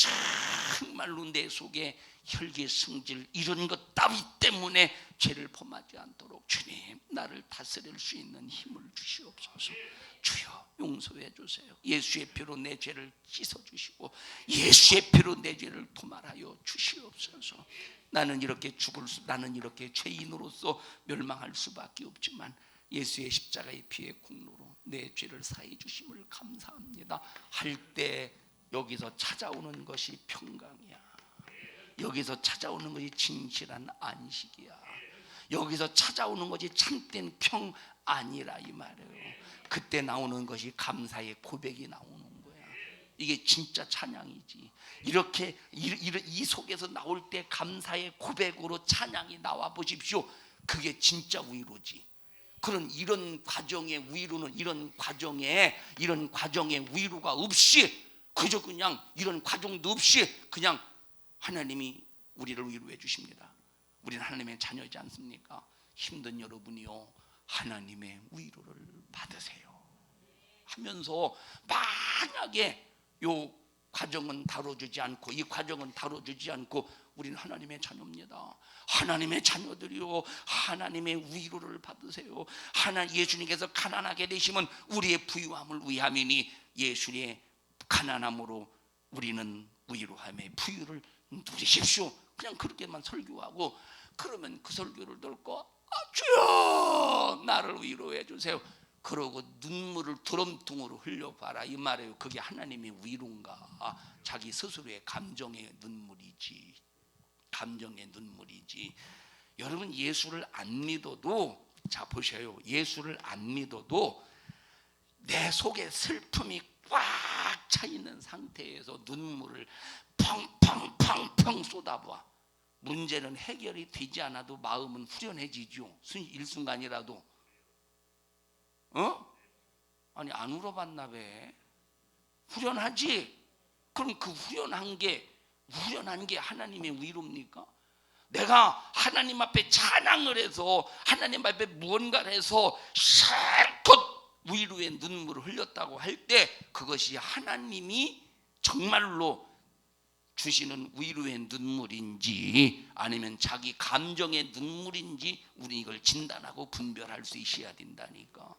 Speaker 1: 정말로 내 속에 혈기 성질 이런 것 따위 때문에 죄를 범하지 않도록 주님 나를 다스릴 수 있는 힘을 주시옵소서. 주여 용서해 주세요. 예수의 피로 내 죄를 씻어주시고 예수의 피로 내 죄를 도말하여 주시옵소서. 나는 이렇게 나는 이렇게 죄인으로서 멸망할 수밖에 없지만 예수의 십자가의 피의 공로로 내 죄를 사해 주심을 감사합니다 할 때 여기서 찾아오는 것이 평강이야. 여기서 찾아오는 것이 진실한 안식이야. 여기서 찾아오는 것이 참된 평안이라 이 말이에요. 그때 나오는 것이 감사의 고백이 나오는 거야. 이게 진짜 찬양이지. 이렇게 이 속에서 나올 때 감사의 고백으로 찬양이 나와 보십시오. 그게 진짜 위로지. 그런 이런 과정의 위로는 이런 과정의 위로가 없이 그저 그냥 이런 과정도 없이 그냥 하나님이 우리를 위로해 주십니다. 우리는 하나님의 자녀이지 않습니까? 힘든 여러분이요 하나님의 위로를 받으세요 하면서 만약에 요 과정은 다뤄주지 않고 이 과정은 다뤄주지 않고 우리는 하나님의 자녀입니다. 하나님의 자녀들이요 하나님의 위로를 받으세요. 예수님께서 가난하게 되시면 우리의 부유함을 위함이니 예수님의 가난함으로 우리는 위로함의 부유를 누리십시오. 그냥 그렇게만 설교하고 그러면 그 설교를 듣고 주여 나를 위로해 주세요. 그러고 눈물을 드럼통으로 흘려봐라 이 말이에요. 그게 하나님의 위로인가? 자기 스스로의 감정의 눈물이지. 감정의 눈물이지. 여러분 예수를 안 믿어도 자 보셔요. 예수를 안 믿어도 내 속에 슬픔이 꽉 차 있는 상태에서 눈물을 펑펑펑펑 쏟아봐. 문제는 해결이 되지 않아도 마음은 후련해지죠. 일순간이라도. 아니 안 울어봤나 봐. 후련하지? 그럼 그 후련한 게 하나님의 위로입니까? 내가 하나님 앞에 찬양을 해서 하나님 앞에 무언가를 해서 실컷 위로의 눈물을 흘렸다고 할 때 그것이 하나님이 정말로 주시는 위로의 눈물인지 아니면 자기 감정의 눈물인지 우리 이걸 진단하고 분별할 수 있어야 된다니까.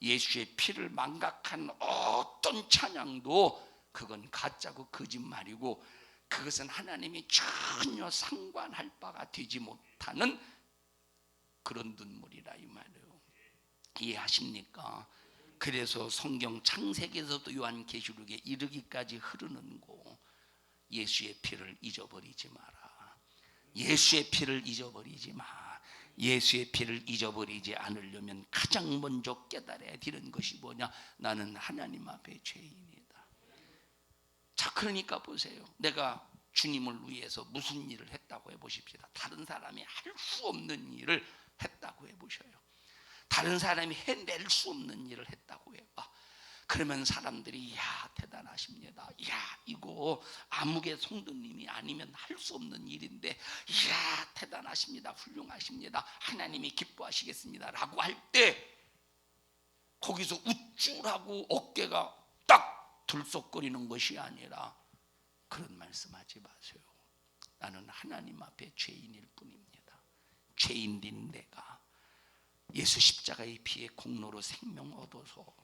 Speaker 1: 예수의 피를 망각한 어떤 찬양도 그건 가짜고 거짓말이고 그것은 하나님이 전혀 상관할 바가 되지 못하는 그런 눈물이라 이 말이에요. 이해하십니까? 그래서 성경 창세기에서도 요한계시록에 이르기까지 흐르는 거 예수의 피를 잊어버리지 마라. 예수의 피를 잊어버리지 마. 예수의 피를 잊어버리지 않으려면 가장 먼저 깨달아야 되는 것이 뭐냐? 나는 하나님 앞에 죄인이다. 자, 그러니까 보세요. 내가 주님을 위해서 무슨 일을 했다고 해보십시다. 다른 사람이 할 수 없는 일을 했다고 해보셔요. 다른 사람이 해낼 수 없는 일을 했다고 해봐. 그러면 사람들이 야 대단하십니다. 야 이거 아무개 성도님이 아니면 할 수 없는 일인데 야 대단하십니다. 훌륭하십니다. 하나님이 기뻐하시겠습니다. 라고 할 때 거기서 우쭐하고 어깨가 딱 들썩거리는 것이 아니라 그런 말씀하지 마세요. 나는 하나님 앞에 죄인일 뿐입니다. 죄인인 내가 예수 십자가의 피의 공로로 생명 얻어서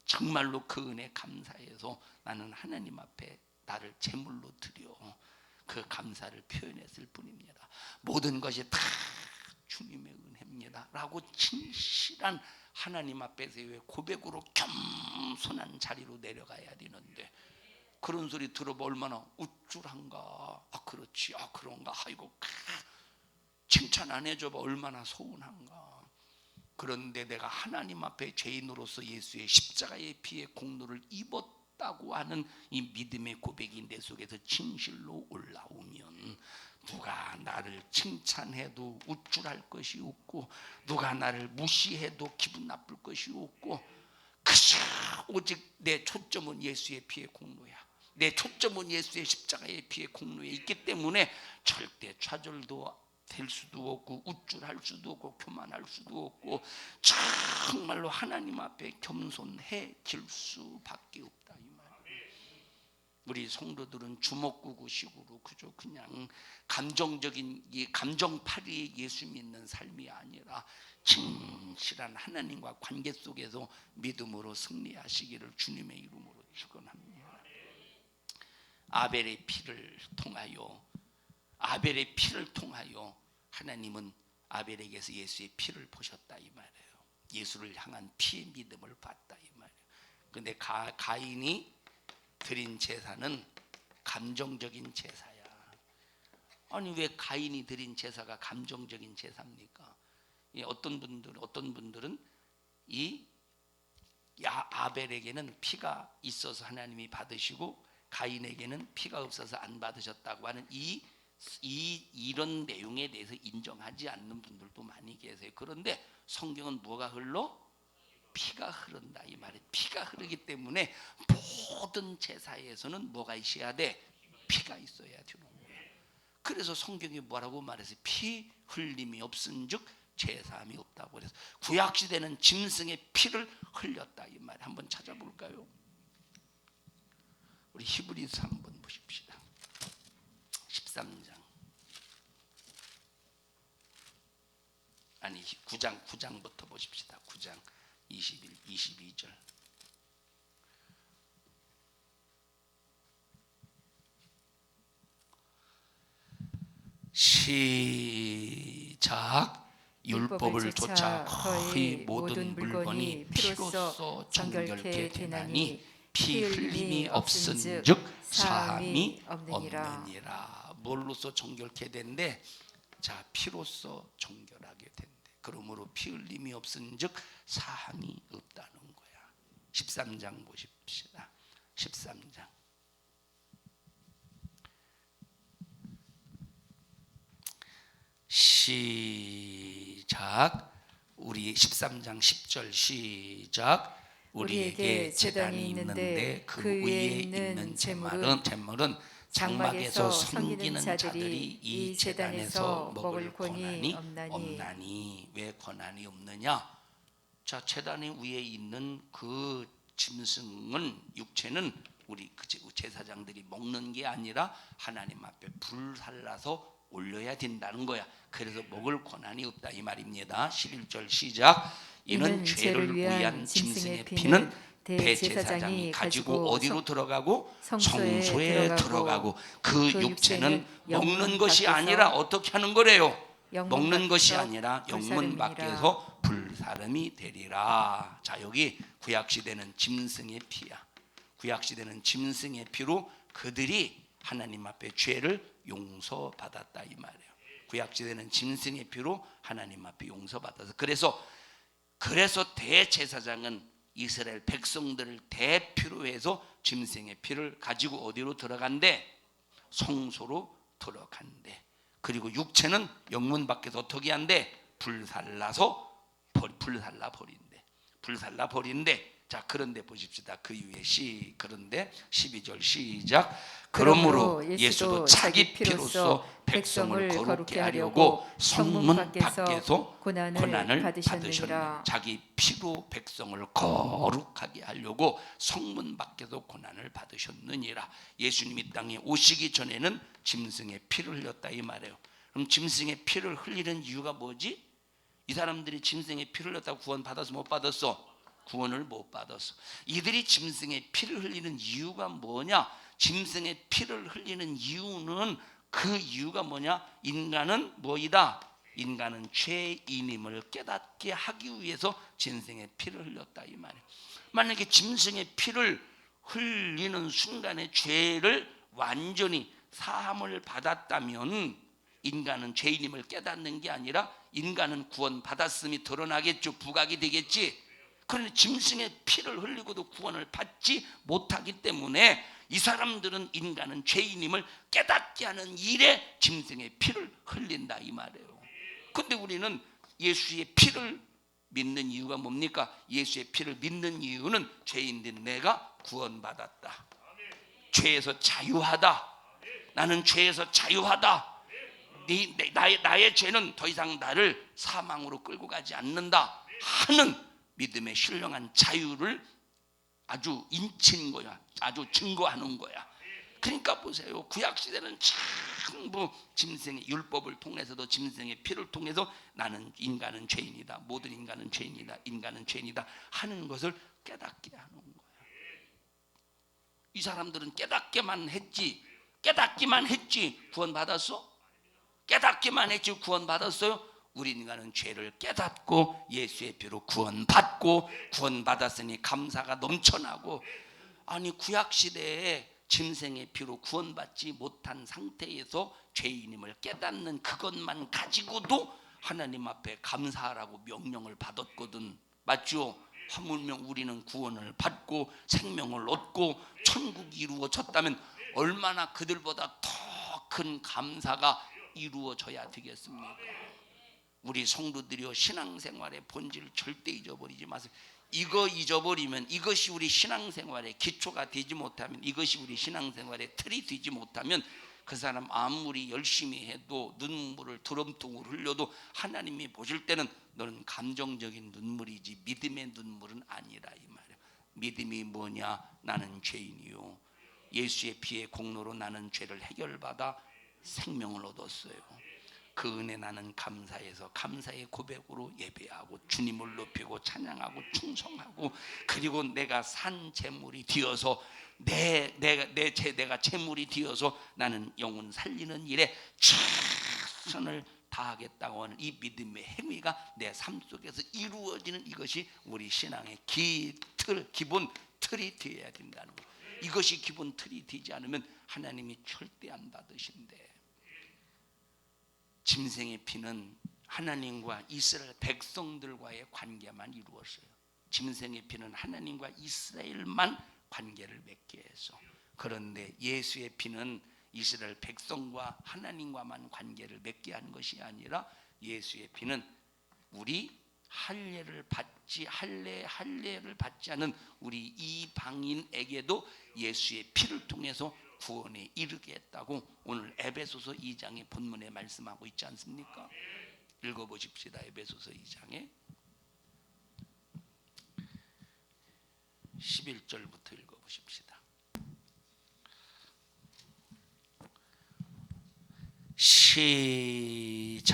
Speaker 1: 정말로 그 은혜 감사해서 나는 하나님 앞에 나를 제물로 드려 그 감사를 표현했을 뿐입니다. 모든 것이 다 주님의 은혜입니다 라고 진실한 하나님 앞에서의 고백으로 겸손한 자리로 내려가야 되는데 그런 소리 들어봐 얼마나 우쭐한가. 그렇지 그런가. 아이고 칭찬 안 해줘봐 얼마나 서운한가. 그런데 내가 하나님 앞에 죄인으로서 예수의 십자가의 피의 공로를 입었다고 하는 이 믿음의 고백이 내 속에서 진실로 올라오면 누가 나를 칭찬해도 우쭐할 것이 없고 누가 나를 무시해도 기분 나쁠 것이 없고 그저 오직 내 초점은 예수의 피의 공로야. 내 초점은 예수의 십자가의 피의 공로에 있기 때문에 절대 좌절도 될 수도 없고 우쭐할 수도 없고 교만할 수도 없고 정말로 하나님 앞에 겸손해질 수밖에 없다 이 말이에요. 우리 성도들은 주먹구구식으로 그저 그냥 감정적인 이 감정팔이의 예수 믿는 삶이 아니라 진실한 하나님과 관계 속에서 믿음으로 승리하시기를 주님의 이름으로 축원합니다. 아벨의 피를 통하여 하나님은 아벨에게서 예수의 피를 보셨다 이 말이에요. 예수를 향한 피의 믿음을 봤다 이 말이에요. 그런데 가인이 드린 제사는 감정적인 제사야. 아니 왜 가인이 드린 제사가 감정적인 제사입니까? 어떤 분들은 이 아벨에게는 피가 있어서 하나님이 받으시고 가인에게는 피가 없어서 안 받으셨다고 하는 이런 내용에 대해서 인정하지 않는 분들도 많이 계세요. 그런데 성경은 뭐가 흘러? 피가 흐른다 이 말이에요. 피가 흐르기 때문에 모든 제사에서는 뭐가 있어야 돼? 피가 있어야 되는 거예요. 그래서 성경이 뭐라고 말해서 피 흘림이 없은즉 제사함이 없다고 그래서 구약시대는 짐승의 피를 흘렸다 이 말이에요. 한번 찾아볼까요? 우리 히브리서 한번 보십시다. 13장 아니 9장부터 보십시다. 9장 21, 22절 시작. 율법을 좇아 거의 모든 물건이 피로써 정결케 되나니 피 흘림이 없은즉 사함이 없느니라. 뭘로써 정결케 된대? 자, 피로써 정결하게 된대. 그러므로 피 흘림이 없은즉 사함이 없다는 거야. 13장 보십시다. 13장. 시작. 우리 13장 10절 시작. 우리에게 제단이 있는데 그 위에 있는 제물은 장막에서 섬기는 자들이 이 제단에서 먹을 권한이 없나니. 왜 권한이 없느냐? 자, 제단 위에 있는 그 짐승은, 육체는 우리 그 제사장들이 먹는 게 아니라 하나님 앞에 불살라서 올려야 된다는 거야. 그래서 먹을 권한이 없다 이 말입니다. 11절 시작. 이는 죄를 위한 짐승의 피는 대제사장이 가지고 어디로 들어가고? 성소에 들어가고 그 육체는 먹는 것이 아니라 어떻게 하는 거래요? 먹는 것이 아니라 영문 밖에서 불사름이 되리라. 자, 여기 구약시대는 짐승의 피야. 구약시대는 짐승의 피로 그들이 하나님 앞에 죄를 용서받았다 이 말이에요. 구약시대는 짐승의 피로 하나님 앞에 용서받아서 그래서 대제사장은 이스라엘 백성들을 대표로 해서 짐승의 피를 가지고 어디로 들어간대? 성소로 들어간대. 그리고 육체는 영문 밖에서 어떻게 한대? 불살라 버린대. 자, 그런데 보십시다. 그 이후에 그런데 12절 시작. 그러므로 예수도 자기 피로써 백성을 거룩게 하려고 성문 밖에서 고난을 받으셨느니라. 자기 피로 백성을 거룩하게 하려고 성문 밖에서 고난을 받으셨느니라. 예수님이 땅에 오시기 전에는 짐승의 피를 흘렸다 이 말이에요. 그럼 짐승의 피를 흘리는 이유가 뭐지? 이 사람들이 짐승의 피를 흘렸다고 구원 받았어 못 받았어? 구원을 못 받았어. 이들이 짐승의 피를 흘리는 이유가 뭐냐? 짐승의 피를 흘리는 이유는 그 이유가 뭐냐? 인간은 뭐이다? 인간은 죄인임을 깨닫게 하기 위해서 짐승의 피를 흘렸다 이 말이에요. 만약에 짐승의 피를 흘리는 순간에 죄를 완전히 사함을 받았다면 인간은 죄인임을 깨닫는 게 아니라 인간은 구원 받았음이 드러나겠죠. 부각이 되겠지. 그런데 짐승의 피를 흘리고도 구원을 받지 못하기 때문에 이 사람들은 인간은 죄인임을 깨닫게 하는 일에 짐승의 피를 흘린다 이 말이에요. 근데 우리는 예수의 피를 믿는 이유가 뭡니까? 예수의 피를 믿는 이유는 죄인된 내가 구원받았다. 죄에서 자유하다. 나는 죄에서 자유하다. 나의 죄는 더 이상 나를 사망으로 끌고 가지 않는다 하는 믿음의 신령한 자유를 아주 인친 거야. 아주 증거하는 거야. 그러니까 보세요. 구약시대는 전부 짐승의 율법을 통해서도 짐승의 피를 통해서 나는 인간은 죄인이다. 모든 인간은 죄인이다. 인간은 죄인이다 하는 것을 깨닫게 하는 거야. 이 사람들은 깨닫기만 했지 구원 받았어? 깨닫기만 했지 구원 받았어요? 우리 인간은 죄를 깨닫고 예수의 피로 구원받고 구원받았으니 감사가 넘쳐나고. 아니 구약시대에 짐승의 피로 구원받지 못한 상태에서 죄인임을 깨닫는 그것만 가지고도 하나님 앞에 감사하라고 명령을 받았거든. 맞죠? 하물며 우리는 구원을 받고 생명을 얻고 천국이 이루어졌다면 얼마나 그들보다 더 큰 감사가 이루어져야 되겠습니까? 우리 성도들이여, 신앙생활의 본질을 절대 잊어버리지 마세요. 이거 잊어버리면, 이것이 우리 신앙생활의 기초가 되지 못하면, 이것이 우리 신앙생활의 틀이 되지 못하면 그 사람 아무리 열심히 해도 눈물을 드럼통으로 흘려도 하나님이 보실 때는 너는 감정적인 눈물이지 믿음의 눈물은 아니라 이 말이야. 믿음이 뭐냐? 나는 죄인이요, 예수의 피의 공로로 나는 죄를 해결받아 생명을 얻었어요. 그 은혜 나는 감사해서 감사의 고백으로 예배하고 주님을 높이고 찬양하고 충성하고, 그리고 내가 산 재물이 되어서 내가 재물이 되어서 나는 영혼 살리는 일에 최선을 다하겠다고 하는 이 믿음의 행위가 내 삶 속에서 이루어지는 이것이 우리 신앙의 기본 틀이 되어야 된다는 거. 이것이 기본 틀이 되지 않으면 하나님이 절대 안 받으신대. 짐승의 피는 하나님과 이스라엘 백성들과의 관계만 이루었어요. 짐승의 피는 하나님과 이스라엘만 관계를 맺게 해서. 그런데 예수의 피는 이스라엘 백성과 하나님과만 관계를 맺게 하는 것이 아니라 예수의 피는 우리 할례를 받지 않은 우리 이방인에게도 예수의 피를 통해서 구원에 이르게 했다고 오늘 에베소서 2장의 본문에 말씀하고 있지 않습니까? 읽어보십시다. 에베소서 2장에 11절부터 읽어보십시다. 시작.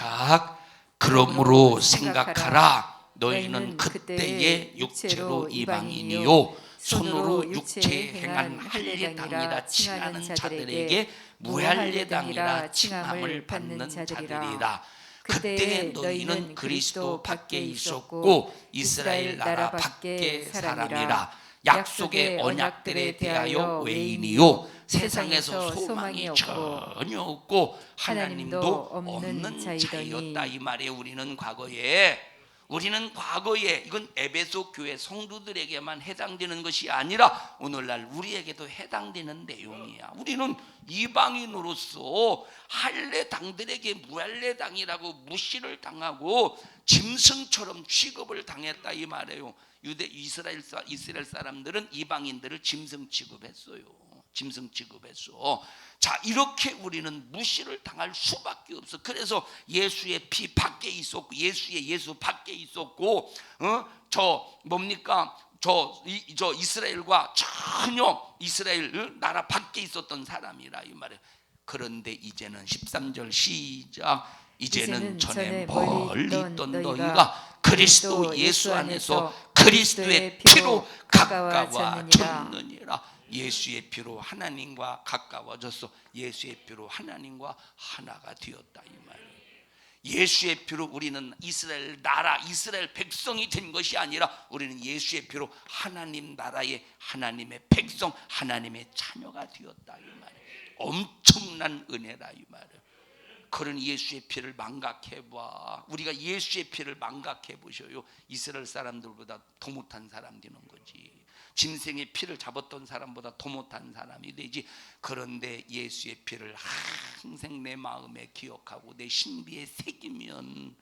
Speaker 1: 그러므로 생각하라. 너희는 그때의 육체로 이방인이요 손으로 육체에 행한 할례당이라 칭하는 자들에게 무할례당이라 칭함을 받는 자들이라. 그때 너희는 그리스도 밖에 있었고 이스라엘 나라 밖에 사람이라. 약속의 언약들에 대하여 외인이요 세상에서 소망이 전혀 없고 하나님도 없는 자이었다. 이 말에 우리는 과거에 이건 에베소 교회 성도들에게만 해당되는 것이 아니라 오늘날 우리에게도 해당되는 내용이야. 우리는 이방인으로서 할례당들에게 무할례당이라고 무시를 당하고 짐승처럼 취급을 당했다 이 말이에요. 이스라엘 사람들은 이방인들을 짐승 취급했어요. 짐승 취급했어. 자, 이렇게 우리는 무시를 당할 수밖에 없어. 그래서 예수의 피 밖에 있었고 예수 밖에 있었고 저 이스라엘과 전혀 이스라엘 나라 밖에 있었던 사람이라 이 말이에요. 그런데 이제는 13절 시작. 이제는 전에 멀리 있던 너희가 그리스도 예수 안에서 그리스도의 피로 가까워졌느니라. 예수의 피로 하나님과 가까워졌어. 예수의 피로 하나님과 하나가 되었다 이 말이에요. 예수의 피로 우리는 이스라엘 나라, 이스라엘 백성이 된 것이 아니라 우리는 예수의 피로 하나님 나라의 하나님의 백성, 하나님의 자녀가 되었다 이 말이에요. 엄청난 은혜다 이 말이에요. 그런 예수의 피를 망각해봐. 우리가 예수의 피를 망각해보셔요. 이스라엘 사람들보다 더 못한 사람 되는 거지. 짐승의 피를 잡았던 사람보다 더 못한 사람이 되지. 그런데 예수의 피를 항상 내 마음에 기억하고 내 신비에 새기면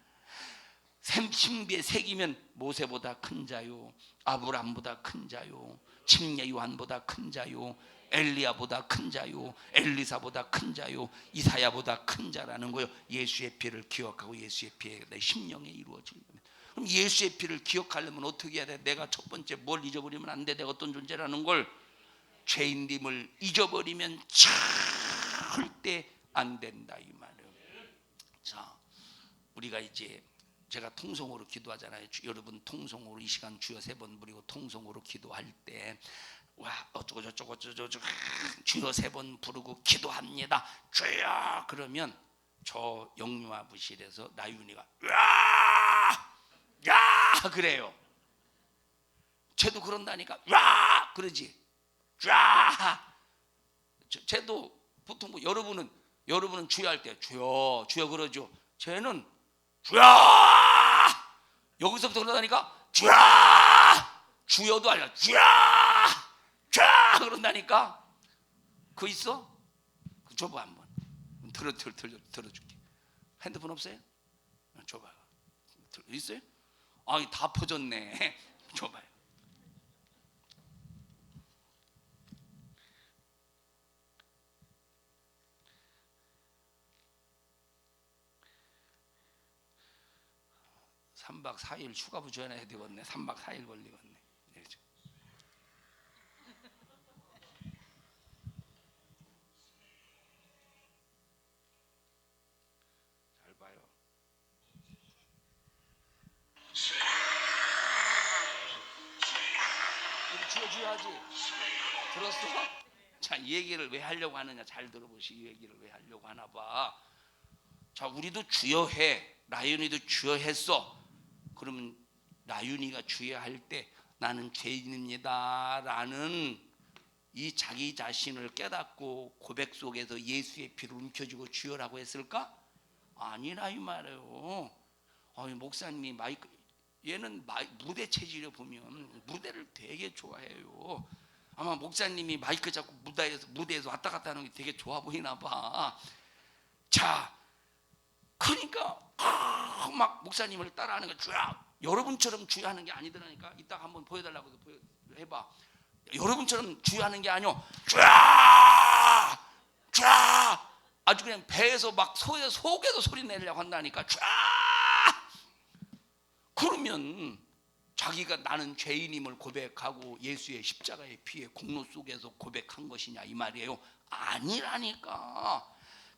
Speaker 1: 모세보다 큰 자요, 아브람보다 큰 자요, 침례 요한보다 큰 자요, 엘리야보다 큰 자요, 엘리사보다 큰 자요, 이사야보다 큰 자라는 거요. 예수의 피를 기억하고 예수의 피에 내 심령에 이루어지는. 그럼 예수의 피를 기억하려면 어떻게 해야 돼? 내가 첫 번째 뭘 잊어버리면 안 돼. 내가 어떤 존재라는 걸, 죄인됨을 잊어버리면 절대 안 된다 이 말이에요. 자, 우리가 이제 제가 통성으로 기도하잖아요. 여러분 통성으로 이 시간 주여 3번 부리고 통성으로 기도할 때 와 어쩌고 저쩌고 주여 3번 부르고 기도합니다. 주여 그러면 저 영유아부실에서 나윤이가 야 그래요. 쟤도 그런다니까. 야 그러지. 야 쟤도 보통 뭐 여러분은 주여 할 때 주여 그러죠. 쟤는 주여 여기서부터 그러다니까 주여도 아니라 주여 그런다니까. 그거 있어? 줘봐 한번. 들어줄게. 핸드폰 없어요? 줘봐. 있어요? 아, 다 퍼졌네. 줘봐요. (3박 4일) 휴가부 줘야 되겠네. 3박 4일 걸리겠네. 잘 봐요. 주여 하지. 들었어? 자, 이 얘기를 왜 하려고 하느냐. 잘 들어보시. 이 얘기를 왜 하려고 하나 봐. 자, 우리도 주여 해. 라윤이도 주여 했어. 그러면 라윤이가 주여 할 때 나는 죄인입니다 라는 이 자기 자신을 깨닫고 고백 속에서 예수의 피를 움켜쥐고 주여라고 했을까? 아니라 이 말이에요. 목사님이 마이크, 얘는 무대 체질을 보면 무대를 되게 좋아해요. 아마 목사님이 마이크 잡고 무대에서 왔다 갔다 하는 게 되게 좋아 보이나 봐. 자, 그러니까 막 목사님을 따라하는 거 주야. 여러분처럼 주야하는 게 아니더라니까. 이따가 한번 보여달라고 해봐. 여러분처럼 주야하는 게 아니오. 주야, 주야. 아주 그냥 배에서 막 속에서 소리 내려고 한다니까. 주야. 그러면 자기가 나는 죄인임을 고백하고 예수의 십자가의 피의 공로 속에서 고백한 것이냐 이 말이에요. 아니라니까.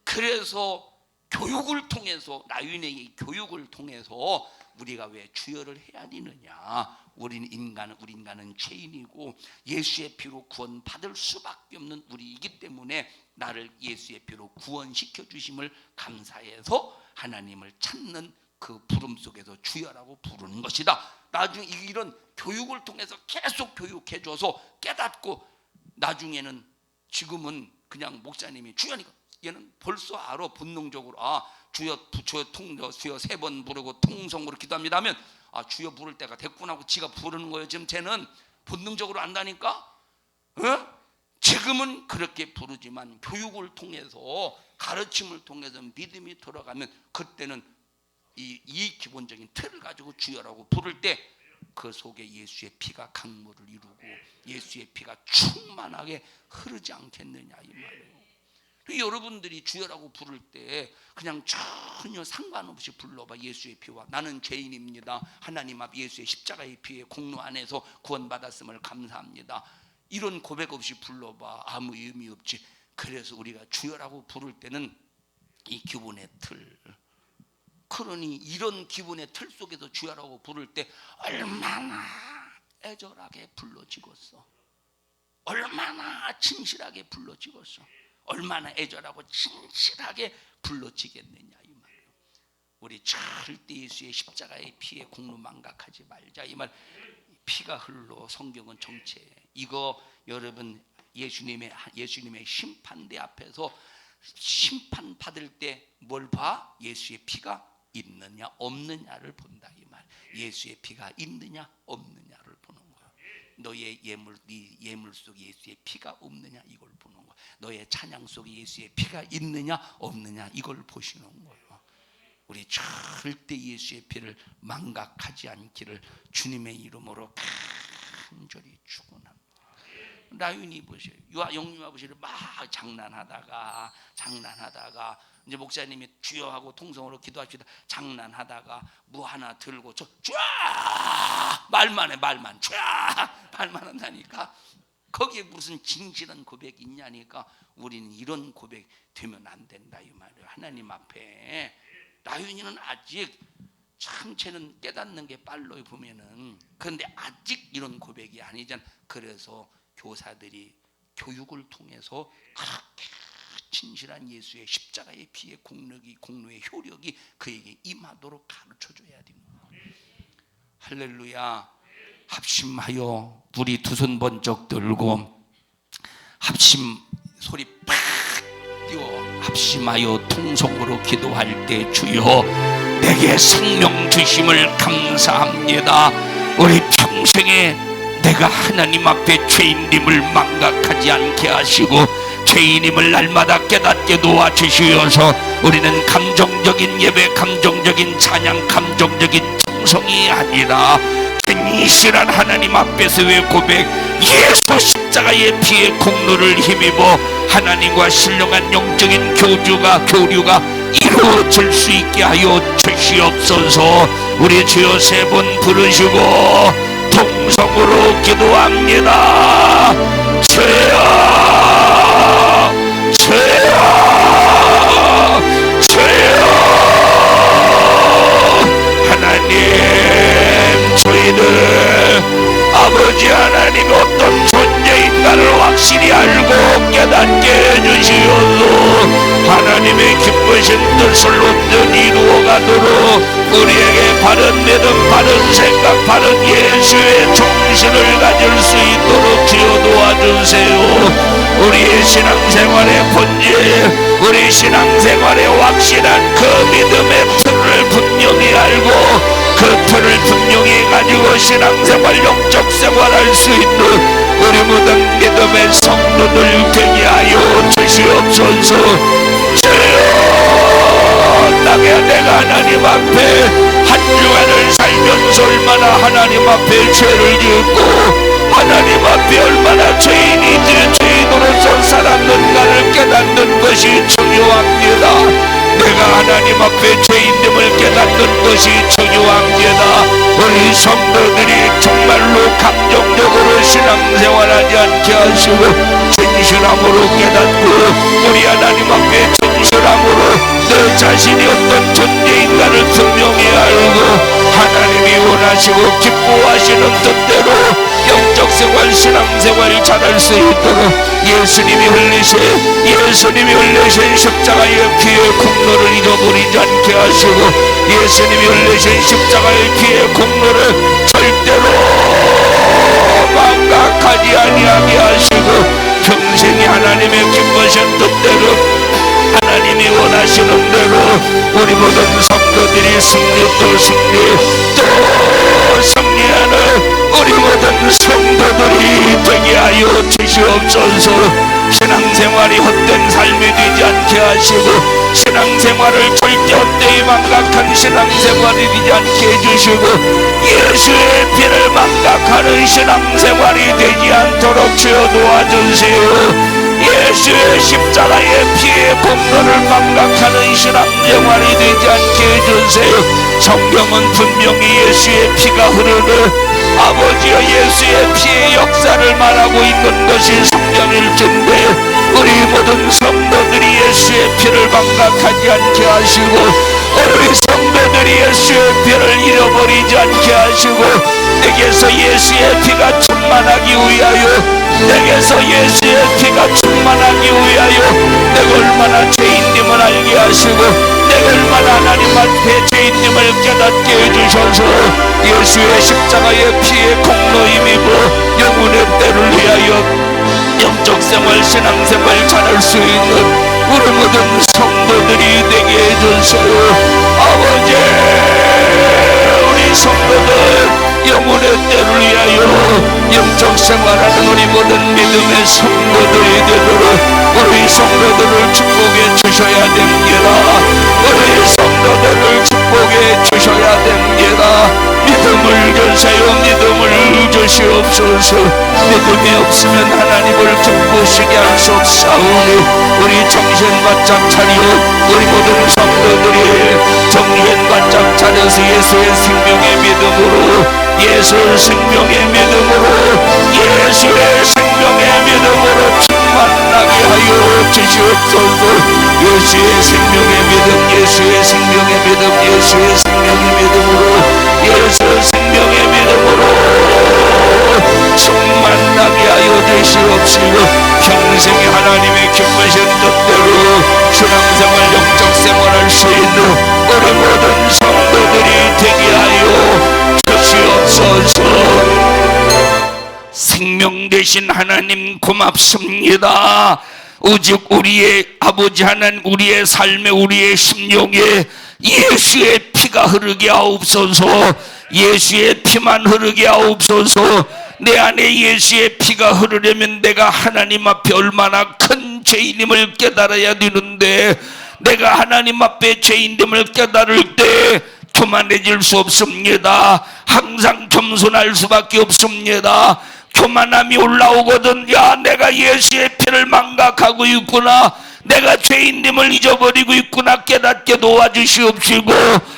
Speaker 1: 그래서 교육을 통해서, 라윤의 교육을 통해서 우리가 왜 주여를 해야 되느냐. 우리 인간은 죄인이고 예수의 피로 구원받을 수밖에 없는 우리이기 때문에 나를 예수의 피로 구원시켜 주심을 감사해서 하나님을 찾는 그 부름 속에서 주여라고 부르는 것이다. 나중에 이런 교육을 통해서 계속 교육해줘서 깨닫고, 나중에는 지금은 그냥 목사님이 주여니까 얘는 벌써 알아. 본능적으로 주여 주여 3번 부르고 통성으로 기도합니다 하면 주여 부를 때가 됐구나 하고 지가 부르는 거예요. 지금 쟤는 본능적으로 안다니까. 지금은 그렇게 부르지만 교육을 통해서, 가르침을 통해서 믿음이 들어가면 그때는 이 기본적인 틀을 가지고 주여라고 부를 때 그 속에 예수의 피가 강물을 이루고 예수의 피가 충만하게 흐르지 않겠느냐 이 말이에요. 여러분들이 주여라고 부를 때 그냥 전혀 상관없이 불러봐. 예수의 피와 나는 죄인입니다. 하나님 앞 예수의 십자가의 피의 공로 안에서 구원받았음을 감사합니다. 이런 고백 없이 불러봐. 아무 의미 없지. 그래서 우리가 주여라고 부를 때는 이 기본의 틀, 그러니 이런 기본의 틀 속에서 주여라고 부를 때 얼마나 애절하게 불러지겠어. 얼마나 진실하게 불러지겠어. 얼마나 애절하고 진실하게 불러지겠느냐 이 말이에요. 우리 절대 예수의 십자가의 피의 공로 망각하지 말자 이 말. 피가 흘러 성경은 정체. 이거 여러분 예수님의 심판대 앞에서 심판 받을 때 뭘 봐? 예수의 피가 있느냐 없느냐를 본다 이 말. 예수의 피가 있느냐 없느냐를 보는 거야. 너의 네 예물 속에 예수의 피가 없느냐 이걸 보는 거야. 너의 찬양 속에 예수의 피가 있느냐 없느냐 이걸 보시는 거예요. 우리 절대 예수의 피를 망각하지 않기를 주님의 이름으로 간절히 축원합니다. 라윤이 보세요. 영림 아버지를 막 장난하다가 이제 목사님이 주여하고 통성으로 기도합시다 장난하다가 뭐 하나 들고 말만 한다니까. 거기에 무슨 진실한 고백이 있냐니까. 우리는 이런 고백 되면 안 된다 이 말이에요. 하나님 앞에. 라윤이는 아직 참 쟤는 깨닫는 게 빨라요 보면은. 그런데 아직 이런 고백이 아니잖아. 그래서 교사들이 교육을 통해서 그렇게 진실한 예수의 십자가의 피의 공로의 효력이 그에게 임하도록 가르쳐줘야 되는 거예요. 할렐루야. 합심하여 우리 두 손 번쩍 들고 합심 소리 팍 띄워 합심하여 통성으로 기도할 때 주여 내게 생명 주심을 감사합니다. 우리 평생에 내가 하나님 앞에 죄인임을 망각하지 않게 하시고 죄인임을 날마다 깨닫게 도와주시어서 우리는 감정적인 예배, 감정적인 찬양, 감정적인 통성이 아니라 진실한 하나님 앞에서의 고백, 예수 십자가의 피의 공로를 힘입어 하나님과 신령한 영적인 교류가 이루어질 수 있게 하여 주시옵소서. 우리 주여 3번 부르시고 통성으로 기도합니다. 주여, 주여, 주여. 하나님, 저희들 아버지 하나님 어떤 존재인가를 확실히 알고 깨닫게 해주시옵소서. 하나님의 기쁨 기쁘신 뜻을 온전히 이루어가도록 우리에게 바른 믿음, 바른 생각, 바른 예수의 정신을 가질 수 있도록 주여 도와주세요. 우리의 신앙생활의 본질, 우리 신앙생활의 확실한 그 믿음의 틀을 분명히 알고 그 틀을 분명히 가지고 신앙생활, 영적 생활할 수 있는 우리 모든 믿음의 성도들 되게 하여 주시옵소서. 주여, 내가 하나님 앞에 한 주간을 살면서 얼마나 하나님 앞에 죄를 짓고 하나님 앞에 얼마나 죄인으로서 살았는가를 깨닫는 것이 중요합니다. 내가 하나님 앞에 죄인됨을 깨닫는 것이 중요합니다. 우리 성도들이 정말로 감정적으로 신앙생활하지 않게 하시고 진실함으로 깨닫고 우리 하나님 앞에 진실함으로 내 자신이 어떤 존재인가를 분명히 알고 하나님이 원하시고 기뻐하시는 뜻대로 영적 생활, 신앙생활 잘할 수 있도록 예수님이 흘리신 십자가의 피의 공로를 잃어버리지 않게 하시고 예수님이 흘리신 십자가의 피의 공로를 절대로 망각하지 아니하게 하시고 평생이 하나님의 기쁘신 뜻대로 하나님이 원하시는 대로 우리 모든 성도들이 승리 또 승리하는 우리 모든 성도들이 되게 하여 주시옵소서. 신앙생활이 헛된 삶이 되지 않게 하시고 신앙생활을 절대 헛되이 망각한 신앙생활이 되지 않게 해주시고 예수의 피를 망각하는 신앙생활이 되지 않도록 주여 도와주세요. 예수의 십자가의 피의 공로를 망각하는 신앙생활이 되지 않게 해주세요. 성경은 분명히 예수의 피가 흐르는 아버지여 예수의 피의 역사를 말하고 있는 것이 성경일진데 우리 모든 성도들이 예수의 피를 망각하지 않게 하시고 우리 성도들이 예수의 피를 잃어버리지 않게 하시고 내게서 예수의 피가 충만하기 위하여 내게서 예수의 피가 충만하기 위하여 내가 얼마나 죄인님을 알게 하시고 내가 얼마나 하나님 앞에 죄인님을 깨닫게 해주셔서 예수의 십자가의 피의 공로 힘입어 영혼의 때를 위하여 영적 생활, 신앙생활 잘할 수 있는 우리 모든 성도들이 되게 해주세요. 아버지, 우리 성도들 영혼의 때를 위하여 영적 생활하는 우리 모든 믿음의 성도들이 되도록 우리 성도들을 축복해 주셔야 됩니다. 우리 성도들을 축복해 주셔야 됩니다. 믿음을 주세요. 믿음을 주시옵소서. 믿음이 없으면 하나님을 기쁘시게 할 수 없사오니 우리 정신 바짝 차려 우리 모든 성도들이 정신 바짝 차려서 예수의 생명의 믿음으로 예수의 생명의 믿음으로 예수의 생명의 믿음으로 충만하게 하여 주시옵소서. 예수의 생명의 믿음, 예수의 생명의 믿음, 예수의 생명의 믿음으로 예수의 생명의 믿음으로 충만하게 하여 주시옵시고 평생에 하나님의 기쁘신 뜻대로 신앙생활, 영적 생활할 수 있는 우리 모든 성도들이 되게 하여 주시옵소서. 생명 되신 하나님 고맙습니다. 오직 우리의 아버지 하나님, 우리의 삶에 우리의 심령에 예수의 피가 흐르게 하옵소서. 예수의 피만 흐르게 하옵소서. 내 안에 예수의 피가 흐르려면 내가 하나님 앞에 얼마나 큰 죄인임을 깨달아야 되는데 내가 하나님 앞에 죄인됨을 깨달을 때 교만해질 수 없습니다. 항상 겸손할 수밖에 없습니다. 교만함이 올라오거든. 야, 내가 예수의 피를 망각하고 있구나, 내가 죄인됨을 잊어버리고 있구나 깨닫게 도와주시옵시고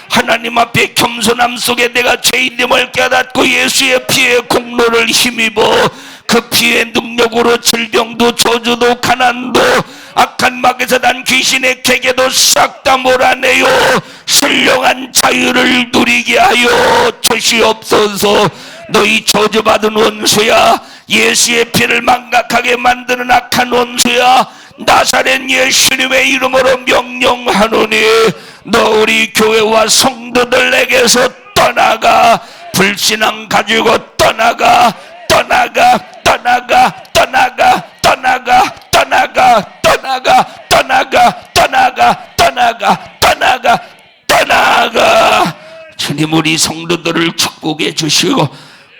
Speaker 1: 하나님 앞에 겸손함 속에 내가 죄인됨을 깨닫고 예수의 피의 공로를 힘입어 그 피의 능력으로 질병도 저주도 가난도 악한 막에서 난 귀신의 객에도 싹 다 몰아내요 신령한 자유를 누리게 하여 주시옵소서. 너희 저주받은 원수야, 예수의 피를 망각하게 만드는 악한 원수야, 나사렛 예수님의 이름으로 명령하노니 너 우리 교회와 성도들에게서 떠나가, 불신앙 가지고 떠나가, 떠나가, 떠나가, 떠나가, 떠나가, 떠나가, 떠나가, 떠나가, 떠나가, 떠나가, 떠나가, 떠나가. 주님 우리 성도들을 축복해 주시고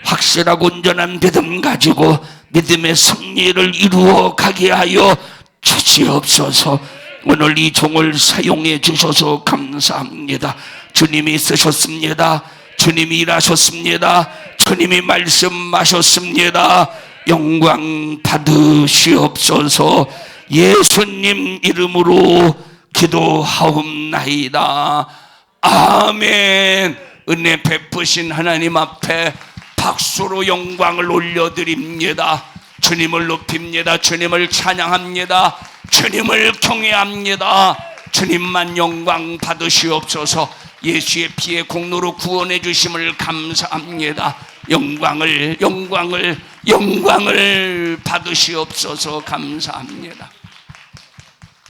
Speaker 1: 확실하고 온전한 믿음 가지고 믿음의 승리를 이루어 가게 하여 주시옵소서. 오늘 이 종을 사용해 주셔서 감사합니다. 주님이 쓰셨습니다. 주님이 일하셨습니다. 주님이 말씀하셨습니다. 영광 받으시옵소서. 예수님 이름으로 기도하옵나이다. 아멘. 은혜 베푸신 하나님 앞에 박수로 영광을 올려드립니다. 주님을 높입니다. 주님을 찬양합니다. 주님을 경외합니다. 주님만 영광 받으시옵소서. 예수의 피의 공로로 구원해 주심을 감사합니다. 영광을 받으시옵소서. 감사합니다.